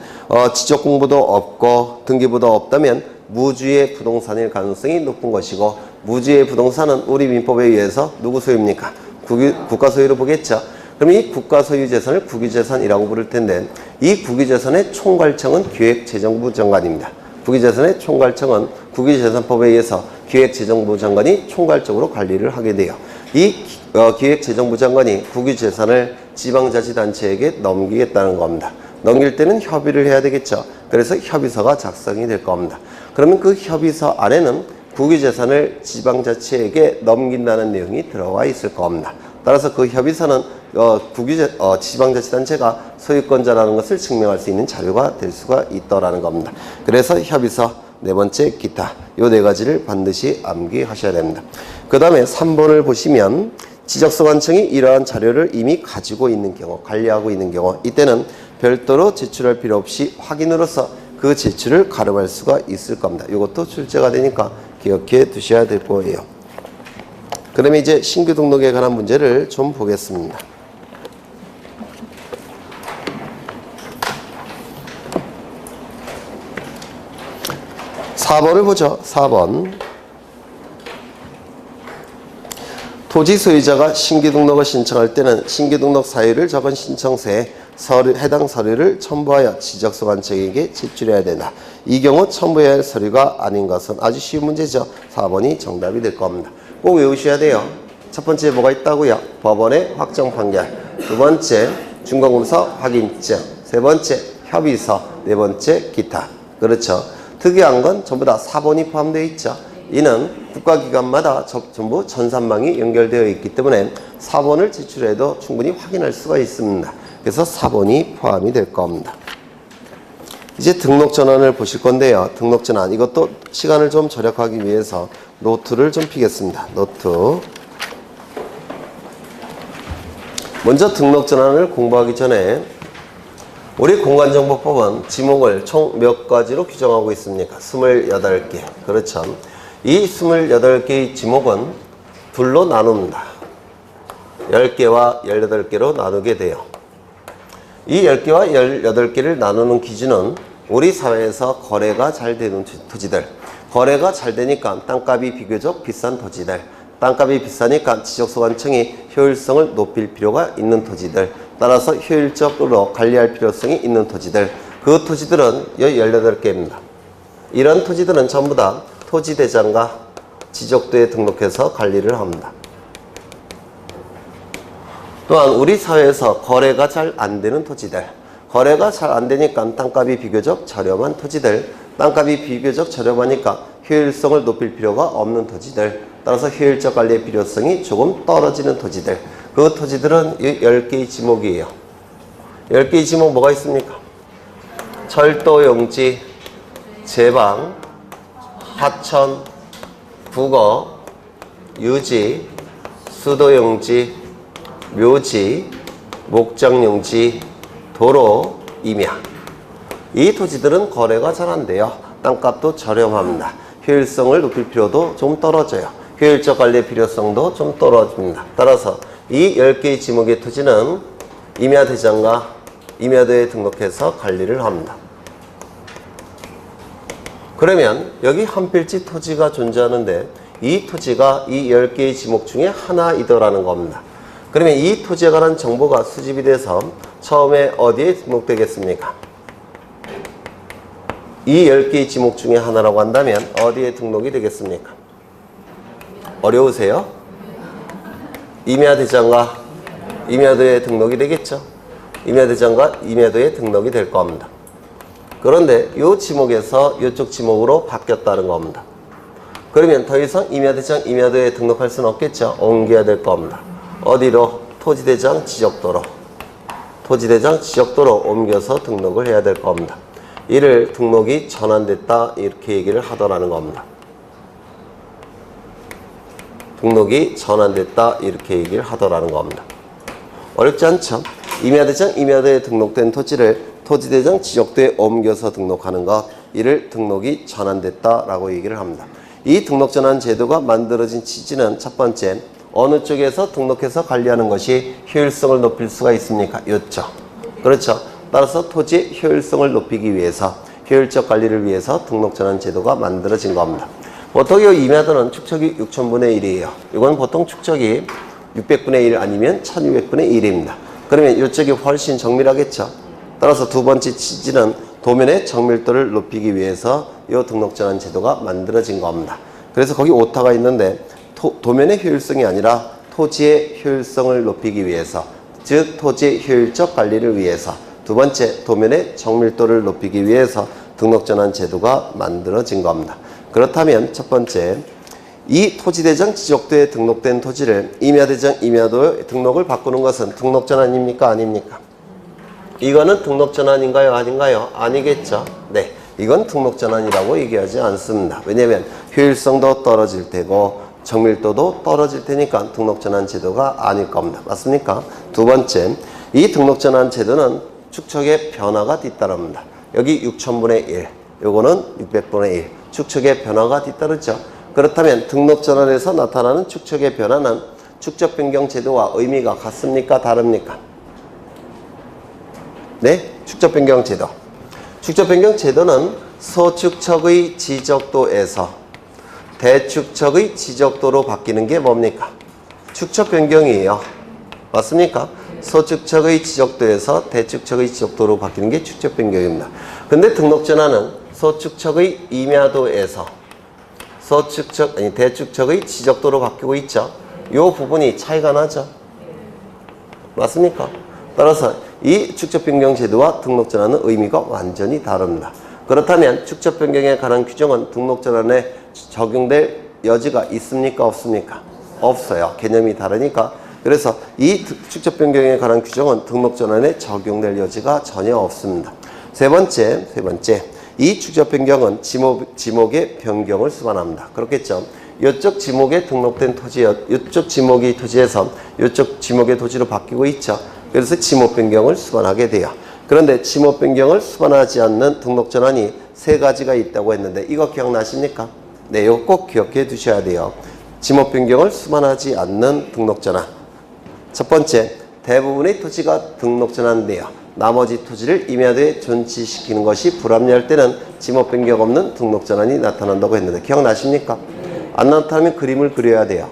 S1: 지적공부도 없고 등기부도 없다면 무주의 부동산일 가능성이 높은 것이고, 무주의 부동산은 우리 민법에 의해서 누구 소유입니까? 국가 소유로 보겠죠. 그럼 이 국가 소유 재산을 국유재산이라고 부를 텐데, 이 국유재산의 총괄청은 기획재정부 장관입니다. 국유재산의 총괄청은 국유재산법에 의해서 기획재정부 장관이 총괄적으로 관리를 하게 돼요. 이 기획재정부 장관이 국유재산을 지방자치단체에게 넘기겠다는 겁니다. 넘길 때는 협의를 해야 되겠죠. 그래서 협의서가 작성이 될 겁니다. 그러면 그 협의서 안에는 국유재산을 지방자치에게 넘긴다는 내용이 들어가 있을 겁니다. 따라서 그 협의서는 지방자치단체가 소유권자라는 것을 증명할 수 있는 자료가 될 수가 있다라는 겁니다. 그래서 협의서, 네 번째 기타, 요 네 가지를 반드시 암기하셔야 됩니다. 그 다음에 3번을 보시면 지적소관청이 이러한 자료를 이미 가지고 있는 경우, 관리하고 있는 경우, 이때는 별도로 제출할 필요 없이 확인으로서 그 제출을 가름할 수가 있을 겁니다. 이것도 출제가 되니까 기억해 두셔야 될 거예요. 그러면 이제 신규 등록에 관한 문제를 좀 보겠습니다. 4번을 보죠. 4번. 토지 소유자가 신규 등록을 신청할 때는 신규 등록 사유를 적은 신청서에 해당 서류를 첨부하여 지적소관청에게 제출해야 된다. 이 경우 첨부해야 할 서류가 아닌 것은 아주 쉬운 문제죠. 4번이 정답이 될 겁니다. 꼭 외우셔야 돼요. 첫 번째 뭐가 있다고요? 법원의 확정 판결. 두 번째 준공검사 확인증. 세 번째 협의서. 네 번째 기타. 그렇죠. 특이한 건 전부 다 4번이 포함되어 있죠. 이는 국가기관마다 전부 전산망이 연결되어 있기 때문에 4번을 제출해도 충분히 확인할 수가 있습니다. 그래서 4번이 포함이 될 겁니다. 이제 등록 전환을 보실 건데요. 등록 전환, 이것도 시간을 좀 절약하기 위해서 노트를 좀 피겠습니다. 노트. 먼저 등록 전환을 공부하기 전에 우리 공간정보법은 지목을 총 몇 가지로 규정하고 있습니까? 28개. 그렇죠. 이 28개의 지목은 둘로 나눕니다. 10개와 18개로 나누게 돼요. 이 10개와 18개를 나누는 기준은 우리 사회에서 거래가 잘 되는 토지들, 거래가 잘 되니까 땅값이 비교적 비싼 토지들, 땅값이 비싸니까 지적소관청이 효율성을 높일 필요가 있는 토지들, 따라서 효율적으로 관리할 필요성이 있는 토지들, 그 토지들은 18개입니다. 이런 토지들은 전부 다 토지대장과 지적도에 등록해서 관리를 합니다. 또한 우리 사회에서 거래가 잘 안 되는 토지들, 거래가 잘 안 되니까 땅값이 비교적 저렴한 토지들, 땅값이 비교적 저렴하니까 효율성을 높일 필요가 없는 토지들, 따라서 효율적 관리의 필요성이 조금 떨어지는 토지들, 그 토지들은 10개의 지목이에요. 10개의 지목 뭐가 있습니까? 철도 용지, 제방, 하천, 국어, 유지, 수도 용지, 묘지, 목장 용지, 도로, 임야. 이 토지들은 거래가 잘 안 돼요. 땅값도 저렴합니다. 효율성을 높일 필요도 좀 떨어져요. 효율적 관리의 필요성도 좀 떨어집니다. 따라서 이 10개의 지목의 토지는 임야대장과 임야도에 등록해서 관리를 합니다. 그러면 여기 한 필지 토지가 존재하는데 이 토지가 이 10개의 지목 중에 하나이더라는 겁니다. 그러면 이 토지에 관한 정보가 수집이 돼서 처음에 어디에 등록되겠습니까? 이 10개의 지목 중에 하나라고 한다면 어디에 등록이 되겠습니까? 어려우세요? 임야대장과 임야도에 등록이 되겠죠? 임야대장과 임야도에 등록이 될 겁니다. 그런데 이 지목에서 이쪽 지목으로 바뀌었다는 겁니다. 그러면 더 이상 임야대장, 임야도에 등록할 수는 없겠죠? 옮겨야 될 겁니다. 어디로? 토지대장, 지적도로. 토지대장, 지적도로 옮겨서 등록을 해야 될 겁니다. 이를 등록이 전환됐다 이렇게 얘기를 하더라는 겁니다. 등록이 전환됐다 이렇게 얘기를 하더라는 겁니다. 어렵지 않죠? 임야대장, 임야도에 등록된 토지를 토지대장, 지적도에 옮겨서 등록하는 것, 이를 등록이 전환됐다라고 얘기를 합니다. 이 등록 전환 제도가 만들어진 취지는 첫 번째, 어느 쪽에서 등록해서 관리하는 것이 효율성을 높일 수가 있습니까? 이쪽. 그렇죠. 따라서 토지의 효율성을 높이기 위해서, 효율적 관리를 위해서 등록전환 제도가 만들어진 겁니다. 보통 이 임야도는 축척이 6,000분의 1이에요. 이건 보통 축척이 600분의 1 아니면 1200분의 1입니다. 그러면 이쪽이 훨씬 정밀하겠죠. 따라서 두 번째 취지는 도면의 정밀도를 높이기 위해서 이 등록전환 제도가 만들어진 겁니다. 그래서 거기 오타가 있는데 도면의 효율성이 아니라 토지의 효율성을 높이기 위해서, 즉 토지의 효율적 관리를 위해서, 두 번째 도면의 정밀도를 높이기 위해서 등록전환 제도가 만들어진 겁니다. 그렇다면 첫 번째, 이 토지대장 지적도에 등록된 토지를 임야대장 임야도에 등록을 바꾸는 것은 등록전환입니까? 아닙니까? 이거는 등록전환인가요? 아닌가요? 아니겠죠. 네, 이건 등록전환이라고 얘기하지 않습니다. 왜냐하면 효율성도 떨어질 테고 정밀도도 떨어질 테니까 등록전환 제도가 아닐 겁니다. 맞습니까? 두 번째, 이 등록전환 제도는 축척의 변화가 뒤따릅니다. 여기 6,000분의 1, 요거는 600분의 1, 축척의 변화가 뒤따르죠. 그렇다면 등록전환에서 나타나는 축척의 변화는 축척변경 제도와 의미가 같습니까? 다릅니까? 네, 축척변경 제도. 축척변경 제도는 소축척의 지적도에서 대축척의 지적도로 바뀌는 게 뭡니까? 축척변경이에요. 맞습니까? 소축척의 지적도에서 대축척의 지적도로 바뀌는 게 축척변경입니다. 근데 등록전환은 소축척의 임야도에서 대축척의 지적도로 바뀌고 있죠. 이 부분이 차이가 나죠. 맞습니까? 따라서 이 축척변경 제도와 등록전환은 의미가 완전히 다릅니다. 그렇다면 축척변경에 관한 규정은 등록전환에 적용될 여지가 있습니까? 없습니까? 없어요. 개념이 다르니까. 그래서 이 축척변경에 관한 규정은 등록전환에 적용될 여지가 전혀 없습니다. 세 번째, 이 축척변경은 지목의 변경을 수반합니다. 그렇겠죠? 이쪽 지목에 등록된 토지, 이쪽 지목이 토지에서 이쪽 지목의 토지로 바뀌고 있죠. 그래서 지목 변경을 수반하게 돼요. 그런데 지목 변경을 수반하지 않는 등록전환이 세 가지가 있다고 했는데 이거 기억나십니까? 네, 이거 꼭 기억해 두셔야 돼요. 지목 변경을 수반하지 않는 등록전환. 첫 번째, 대부분의 토지가 등록전환돼요. 나머지 토지를 임야도에 존치시키는 것이 불합리할 때는 지목 변경 없는 등록전환이 나타난다고 했는데 기억나십니까? 안 나타나면 그림을 그려야 돼요.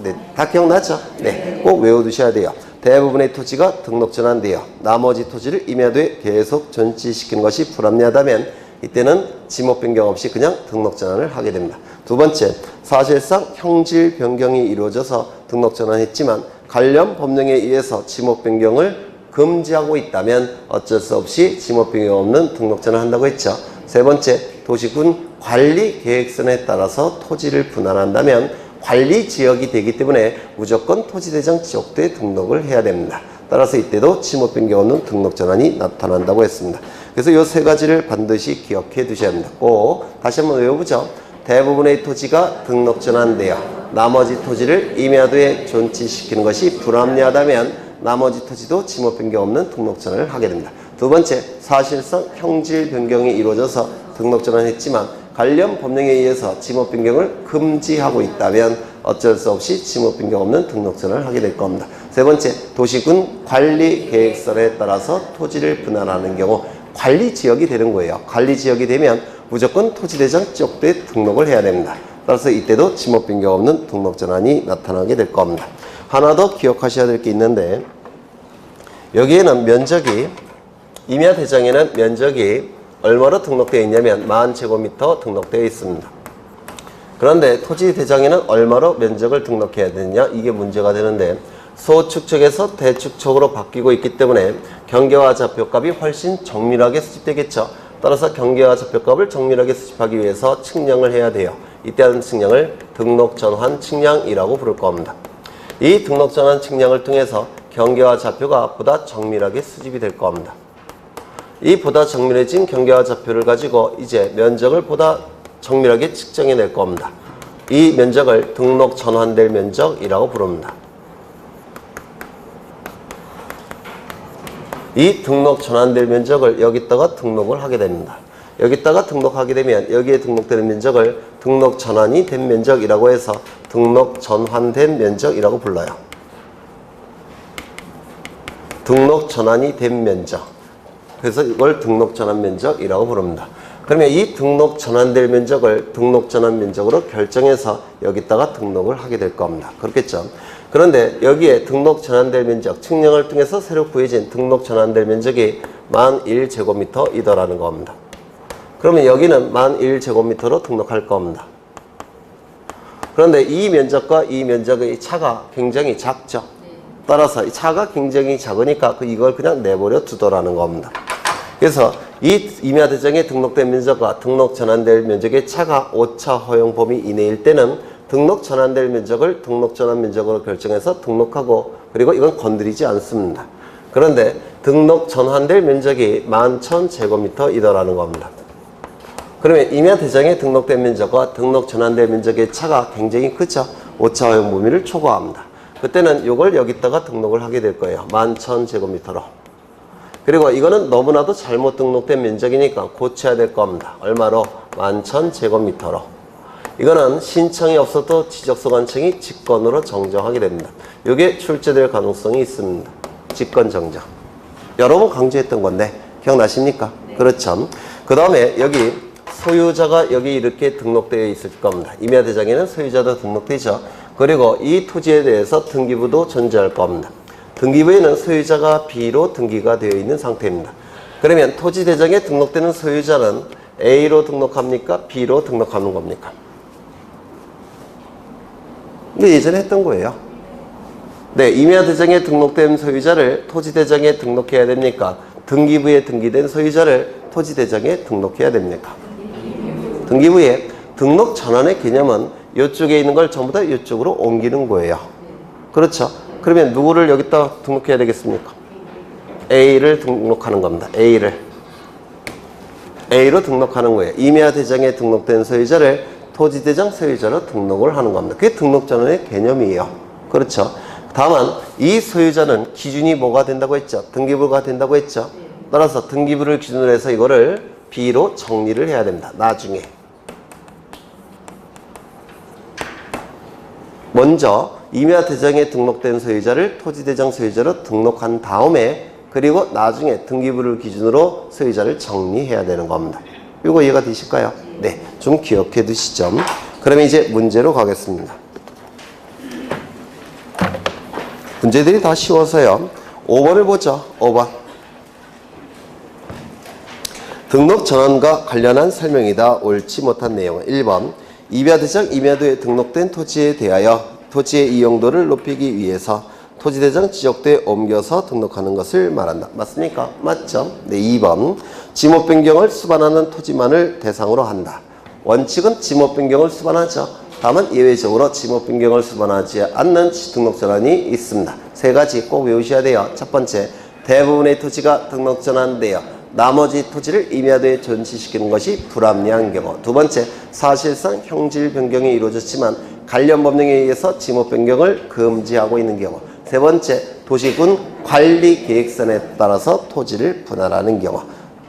S1: 네, 다 기억나죠? 네, 꼭 외워두셔야 돼요. 대부분의 토지가 등록전환돼요. 나머지 토지를 임야도에 계속 존치시키는 것이 불합리하다면 이때는 지목 변경 없이 그냥 등록전환을 하게 됩니다. 두 번째, 사실상 형질 변경이 이루어져서 등록전환했지만 관련 법령에 의해서 지목 변경을 금지하고 있다면 어쩔 수 없이 지목 변경 없는 등록전환을 한다고 했죠. 세 번째, 도시군 관리 계획선에 따라서 토지를 분할한다면 관리 지역이 되기 때문에 무조건 토지대장 지역도에 등록을 해야 됩니다. 따라서 이때도 지목 변경 없는 등록전환이 나타난다고 했습니다. 그래서 이 세 가지를 반드시 기억해 두셔야 합니다. 꼭 다시 한번 외워보죠. 대부분의 토지가 등록전환되어 나머지 토지를 임야도에 존치시키는 것이 불합리하다면 나머지 토지도 지목 변경 없는 등록전환을 하게 됩니다. 두 번째, 사실상 형질 변경이 이루어져서 등록전환했지만 관련 법령에 의해서 지목 변경을 금지하고 있다면 어쩔 수 없이 지목 변경 없는 등록전환을 하게 될 겁니다. 세 번째, 도시군 관리 계획설에 따라서 토지를 분할하는 경우 관리 지역이 되는 거예요. 관리 지역이 되면 무조건 토지대장 지역도에 등록을 해야 됩니다. 따라서 이때도 지목 변경 없는 등록전환이 나타나게 될 겁니다. 하나 더 기억하셔야 될 게 있는데 여기에는 면적이 임야대장에는 면적이 얼마로 등록되어 있냐면 10,000제곱미터 등록되어 있습니다. 그런데 토지대장에는 얼마로 면적을 등록해야 되느냐 이게 문제가 되는데 소축척에서 대축척으로 바뀌고 있기 때문에 경계와 좌표값이 훨씬 정밀하게 수집되겠죠. 따라서 경계와 좌표값을 정밀하게 수집하기 위해서 측량을 해야 돼요. 이때 하는 측량을 등록전환 측량이라고 부를 겁니다. 이 등록전환 측량을 통해서 경계와 좌표가 보다 정밀하게 수집이 될 겁니다. 이 보다 정밀해진 경계와 좌표를 가지고 이제 면적을 보다 정밀하게 측정해 낼 겁니다. 이 면적을 등록 전환될 면적이라고 부릅니다. 이 등록 전환될 면적을 여기다가 등록을 하게 됩니다. 여기다가 등록하게 되면 여기에 등록되는 면적을 등록 전환이 된 면적이라고 해서 등록 전환된 면적이라고 불러요. 등록 전환이 된 면적. 그래서 이걸 등록 전환 면적이라고 부릅니다. 그러면 이 등록 전환될 면적을 등록 전환 면적으로 결정해서 여기다가 등록을 하게 될 겁니다. 그렇겠죠? 그런데 여기에 등록 전환될 면적, 측량을 통해서 새로 구해진 등록 전환될 면적이 1001제곱미터이더라는 겁니다. 그러면 여기는 1001제곱미터로 등록할 겁니다. 그런데 이 면적과 이 면적의 차가 굉장히 작죠. 따라서 이 차가 굉장히 작으니까 이걸 그냥 내버려 두더라는 겁니다. 그래서 이 임야대장에 등록된 면적과 등록 전환될 면적의 차가 오차 허용 범위 이내일 때는 등록 전환될 면적을 등록 전환 면적으로 결정해서 등록하고, 그리고 이건 건드리지 않습니다. 그런데 등록 전환될 면적이 11,000제곱미터이더라는 겁니다. 그러면 임야대장에 등록된 면적과 등록 전환될 면적의 차가 굉장히 크죠. 오차 허용 범위를 초과합니다. 그때는 이걸 여기다가 등록을 하게 될 거예요. 11,000제곱미터로. 그리고 이거는 너무나도 잘못 등록된 면적이니까 고쳐야 될 겁니다. 얼마로? 11,000제곱미터로. 이거는 신청이 없어도 지적소관청이 직권으로 정정하게 됩니다. 이게 출제될 가능성이 있습니다. 직권 정정. 여러 번 강조했던 건데 기억나십니까? 네. 그렇죠. 그 다음에 여기 소유자가 여기 이렇게 등록되어 있을 겁니다. 임야대장에는 소유자도 등록되죠. 그리고 이 토지에 대해서 등기부도 존재할 겁니다. 등기부에는 소유자가 B로 등기가 되어 있는 상태입니다. 그러면 토지대장에 등록되는 소유자는 A로 등록합니까? B로 등록하는 겁니까? 근데 예전에 했던 거예요. 네, 임야대장에 등록된 소유자를 토지대장에 등록해야 됩니까? 등기부에 등기된 소유자를 토지대장에 등록해야 됩니까? 등기부에 등록 전환의 개념은 이쪽에 있는 걸 전부 다 이쪽으로 옮기는 거예요. 그렇죠? 그러면 누구를 여기다 등록해야 되겠습니까? A를 등록하는 겁니다. A로 등록하는 거예요. 임야대장에 등록된 소유자를 토지대장 소유자로 등록을 하는 겁니다. 그게 등록 전환의 개념이에요. 그렇죠? 다만 이 소유자는 기준이 뭐가 된다고 했죠? 등기부가 된다고 했죠? 따라서 등기부를 기준으로 해서 이거를 B로 정리를 해야 됩니다. 나중에. 먼저 임야대장에 등록된 소유자를 토지대장 소유자로 등록한 다음에, 그리고 나중에 등기부를 기준으로 소유자를 정리해야 되는 겁니다. 이거 이해가 되실까요? 네, 좀 기억해 두시죠. 그러면 이제 문제로 가겠습니다. 문제들이 다 쉬워서요. 5번을 보죠. 5번. 등록 전환과 관련한 설명이다. 옳지 못한 내용은 1번. 임야대장 임야도에 등록된 토지에 대하여 토지의 이용도를 높이기 위해서 토지대장 지적도에 옮겨서 등록하는 것을 말한다. 맞습니까? 맞죠? 네, 2번. 지목 변경을 수반하는 토지만을 대상으로 한다. 원칙은 지목 변경을 수반하죠. 다만 예외적으로 지목 변경을 수반하지 않는 등록 전환이 있습니다. 세 가지 꼭 외우셔야 돼요. 첫 번째, 대부분의 토지가 등록 전환되어 나머지 토지를 임야도에 전시시키는 것이 불합리한 경우. 두 번째, 사실상 형질 변경이 이루어졌지만 관련 법령에 의해서 지목 변경을 금지하고 있는 경우. 세 번째, 도시군 관리 계획선에 따라서 토지를 분할하는 경우.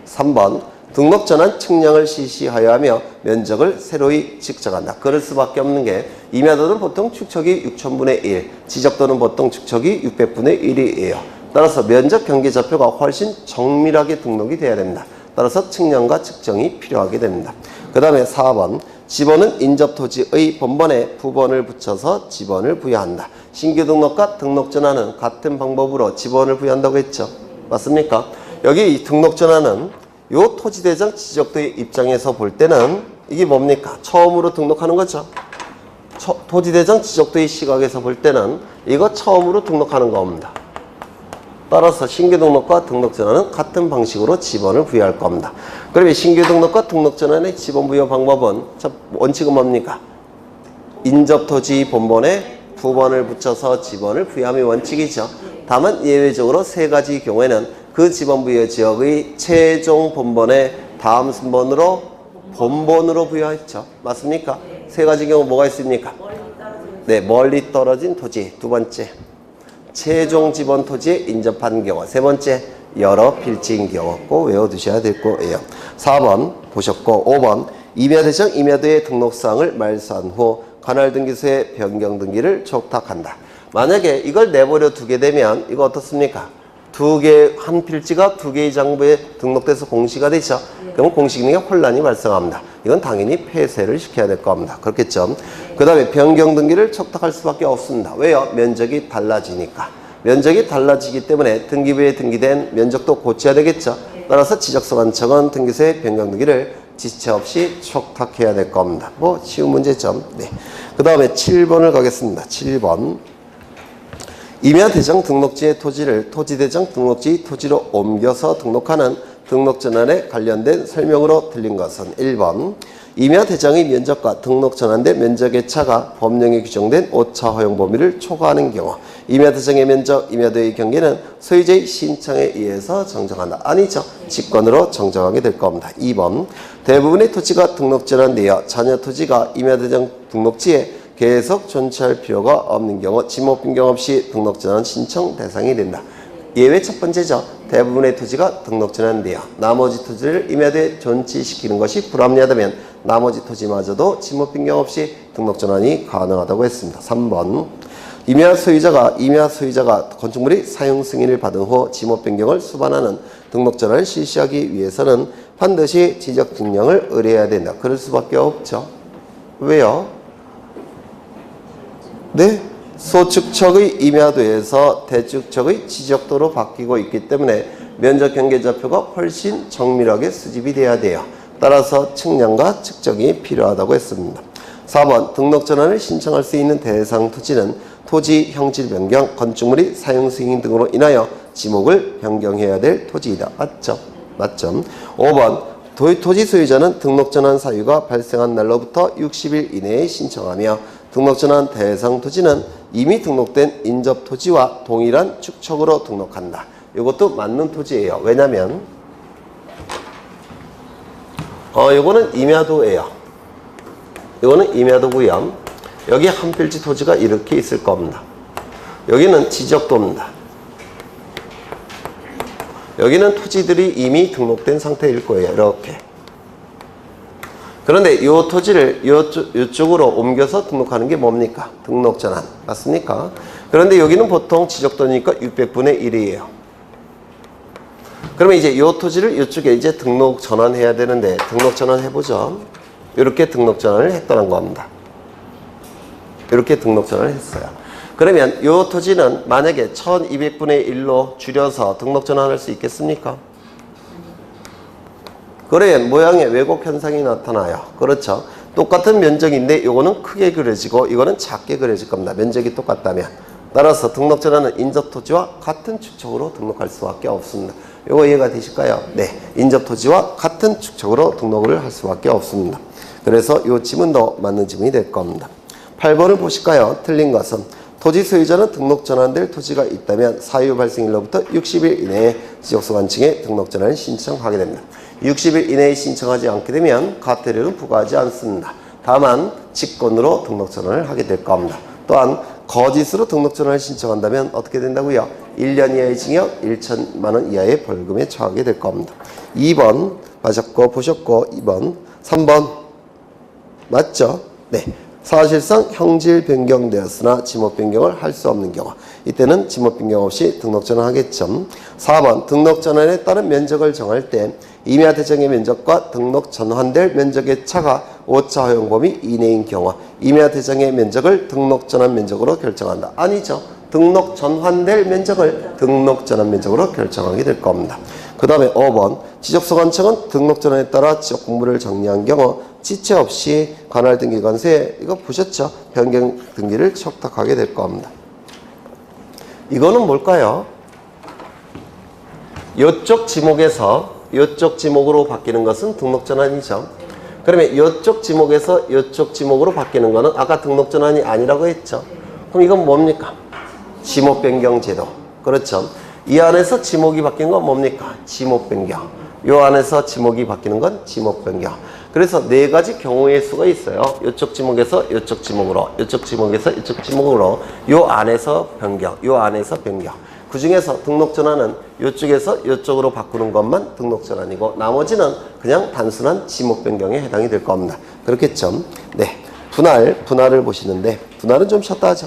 S1: 3번, 등록 전환 측량을 실시하여 하며 면적을 새로이 측정한다. 그럴 수밖에 없는 게 임야도는 보통 축척이 6,000분의 1, 지적도는 보통 축척이 600분의 1이에요. 따라서 면적 경계 좌표가 훨씬 정밀하게 등록이 돼야 됩니다. 따라서 측량과 측정이 필요하게 됩니다. 그 다음에 4번, 지번은 인접토지의 본번에 부번을 붙여서 지번을 부여한다. 신규 등록과 등록 전환은 같은 방법으로 지번을 부여한다고 했죠. 맞습니까? 여기 이 등록 전환은 요 토지대장 지적도의 입장에서 볼 때는 이게 뭡니까? 처음으로 등록하는 거죠. 토지대장 지적도의 시각에서 볼 때는 이거 처음으로 등록하는 겁니다. 따라서 신규 등록과 등록 전환은 같은 방식으로 지번을 부여할 겁니다. 그러면 신규 등록과 등록 전환의 지번 부여 방법은 원칙은 뭡니까? 인접토지 본번에 부번을 붙여서 지번을 부여함이 원칙이죠. 다만 예외적으로 세 가지 경우에는 그 지번 부여 지역의 최종 본번에 다음 순번으로 본번으로 부여했죠. 맞습니까? 세 가지 경우 뭐가 있습니까? 네, 멀리 떨어진 토지. 두 번째, 최종 지번 토지에 인접한 경우. 세 번째, 여러 필지인 경우. 꼭 외워두셔야 될 거예요. 4번 보셨고, 5번 임야대장 임야도의 등록사항을 말소한 후 관할등기소에 변경등기를 촉탁한다. 만약에 이걸 내버려 두게 되면 이거 어떻습니까? 한 필지가 두 개의 장부에 등록돼서 공시가 되죠. 그러면 공시 기능에 혼란이 발생합니다. 이건 당연히 폐쇄를 시켜야 될 겁니다. 그렇겠죠. 그 다음에 변경 등기를 촉탁할 수밖에 없습니다. 왜요? 면적이 달라지니까. 면적이 달라지기 때문에 등기부에 등기된 면적도 고쳐야 되겠죠. 따라서 지적소관청은 등기소의 변경 등기를 지체 없이 촉탁해야 될 겁니다. 뭐 쉬운 문제점. 네. 그 다음에 7번을 가겠습니다. 7번. 임야대장 등록지의 토지를 토지대장 등록지 토지로 옮겨서 등록하는 등록전환에 관련된 설명으로 틀린 것은 1번. 임야대장의 면적과 등록전환된 면적의 차가 법령에 규정된 오차 허용 범위를 초과하는 경우 임야대장의 면적, 임야도의 경계는 소유자의 신청에 의해서 정정한다. 아니죠. 직권으로 정정하게 될 겁니다. 2번. 대부분의 토지가 등록전환되어 자녀 토지가 임야대장 등록지에 계속 존치할 필요가 없는 경우 지목 변경 없이 등록전환 신청 대상이 된다. 예외 첫 번째죠. 대부분의 토지가 등록전환되어 나머지 토지를 임야대에 존치시키는 것이 불합리하다면 나머지 토지마저도 지목 변경 없이 등록전환이 가능하다고 했습니다. 3번. 임야 소유자가 건축물의 사용 승인을 받은 후 지목 변경을 수반하는 등록전환을 실시하기 위해서는 반드시 지적 증명을 의뢰해야 된다. 그럴 수밖에 없죠. 왜요? 네? 소축척의 임야도에서 대축척의 지적도로 바뀌고 있기 때문에 면적 경계좌표가 훨씬 정밀하게 수집이 돼야 돼요. 따라서 측량과 측정이 필요하다고 했습니다. 4번. 등록전환을 신청할 수 있는 대상 토지는 토지 형질 변경, 건축물의 사용 승인 등으로 인하여 지목을 변경해야 될 토지이다. 맞죠? 맞죠? 5번. 토지 소유자는 등록전환 사유가 발생한 날로부터 60일 이내에 신청하며 등록전환 대상 토지는 이미 등록된 인접 토지와 동일한 축척으로 등록한다. 이것도 맞는 토지예요. 왜냐면 요거는 임야도예요. 요거는 임야도고요. 여기 한 필지 토지가 이렇게 있을 겁니다. 여기는 지적도입니다. 여기는 토지들이 이미 등록된 상태일 거예요. 이렇게. 그런데 이 토지를 이쪽으로 옮겨서 등록하는 게 뭡니까? 등록전환. 맞습니까? 그런데 여기는 보통 지적도니까 600분의 1이에요. 그러면 이제 이 토지를 이쪽에 이제 등록 전환해야 되는데 등록 전환 해보죠. 이렇게 등록 전환을 했다는 겁니다. 이렇게 등록 전환을 했어요. 그러면 이 토지는 만약에 1200분의 1로 줄여서 등록 전환할 수 있겠습니까? 그래, 모양의 왜곡 현상이 나타나요. 그렇죠. 똑같은 면적인데 이거는 크게 그려지고 이거는 작게 그려질 겁니다. 면적이 똑같다면. 따라서 등록 전환은 인접 토지와 같은 축척으로 등록할 수밖에 없습니다. 이거 이해가 되실까요? 네. 인접 토지와 같은 축척으로 등록을 할 수밖에 없습니다. 그래서 이 지문도 맞는 지문이 될 겁니다. 8번을 보실까요? 틀린 것은 토지 소유자는 등록 전환될 토지가 있다면 사유 발생일로부터 60일 이내에 지적소관청에 등록 전환을 신청하게 됩니다. 60일 이내에 신청하지 않게 되면 과태료는 부과하지 않습니다. 다만 직권으로 등록 전환을 하게 될 겁니다. 또한 거짓으로 등록 전환을 신청한다면 어떻게 된다고요? 1년 이하의 징역, 1천만 원 이하의 벌금에 처하게 될 겁니다. 2번 맞았고 보셨고 2번 3번 맞죠? 네. 사실상 형질 변경되었으나 지목 변경을 할 수 없는 경우 이때는 지목 변경 없이 등록 전환하겠죠. 4번 등록 전환에 따른 면적을 정할 때 임야 대장의 면적과 등록 전환될 면적의 차가 오차 허용 범위 이내인 경우 임야 대장의 면적을 등록 전환 면적으로 결정한다. 아니죠. 등록 전환될 면적을 등록 전환 면적으로 결정하게 될 겁니다. 그 다음에 5번 지적소관청은 등록 전환에 따라 지적 공부를 정리한 경우 지체 없이 관할 등기 관세에 이거 보셨죠? 변경 등기를 촉탁하게 될 겁니다. 이거는 뭘까요? 이쪽 지목에서 이쪽 지목으로 바뀌는 것은 등록 전환이죠. 그러면 이쪽 지목에서 이쪽 지목으로 바뀌는 거는 아까 등록 전환이 아니라고 했죠. 그럼 이건 뭡니까? 지목 변경 제도. 그렇죠. 이 안에서 지목이 바뀐 건 뭡니까? 지목 변경. 이 안에서 지목이 바뀌는 건 지목 변경. 그래서 네 가지 경우의 수가 있어요. 이쪽 지목에서 이쪽 지목으로, 이쪽 지목에서 이쪽 지목으로, 이 안에서 변경, 이 안에서 변경. 그 중에서 등록 전환은 이쪽에서 이쪽으로 바꾸는 것만 등록 전환이고 나머지는 그냥 단순한 지목 변경에 해당이 될 겁니다. 그렇겠죠? 네. 분할을 보시는데 분할은 좀 쉬었다 하죠.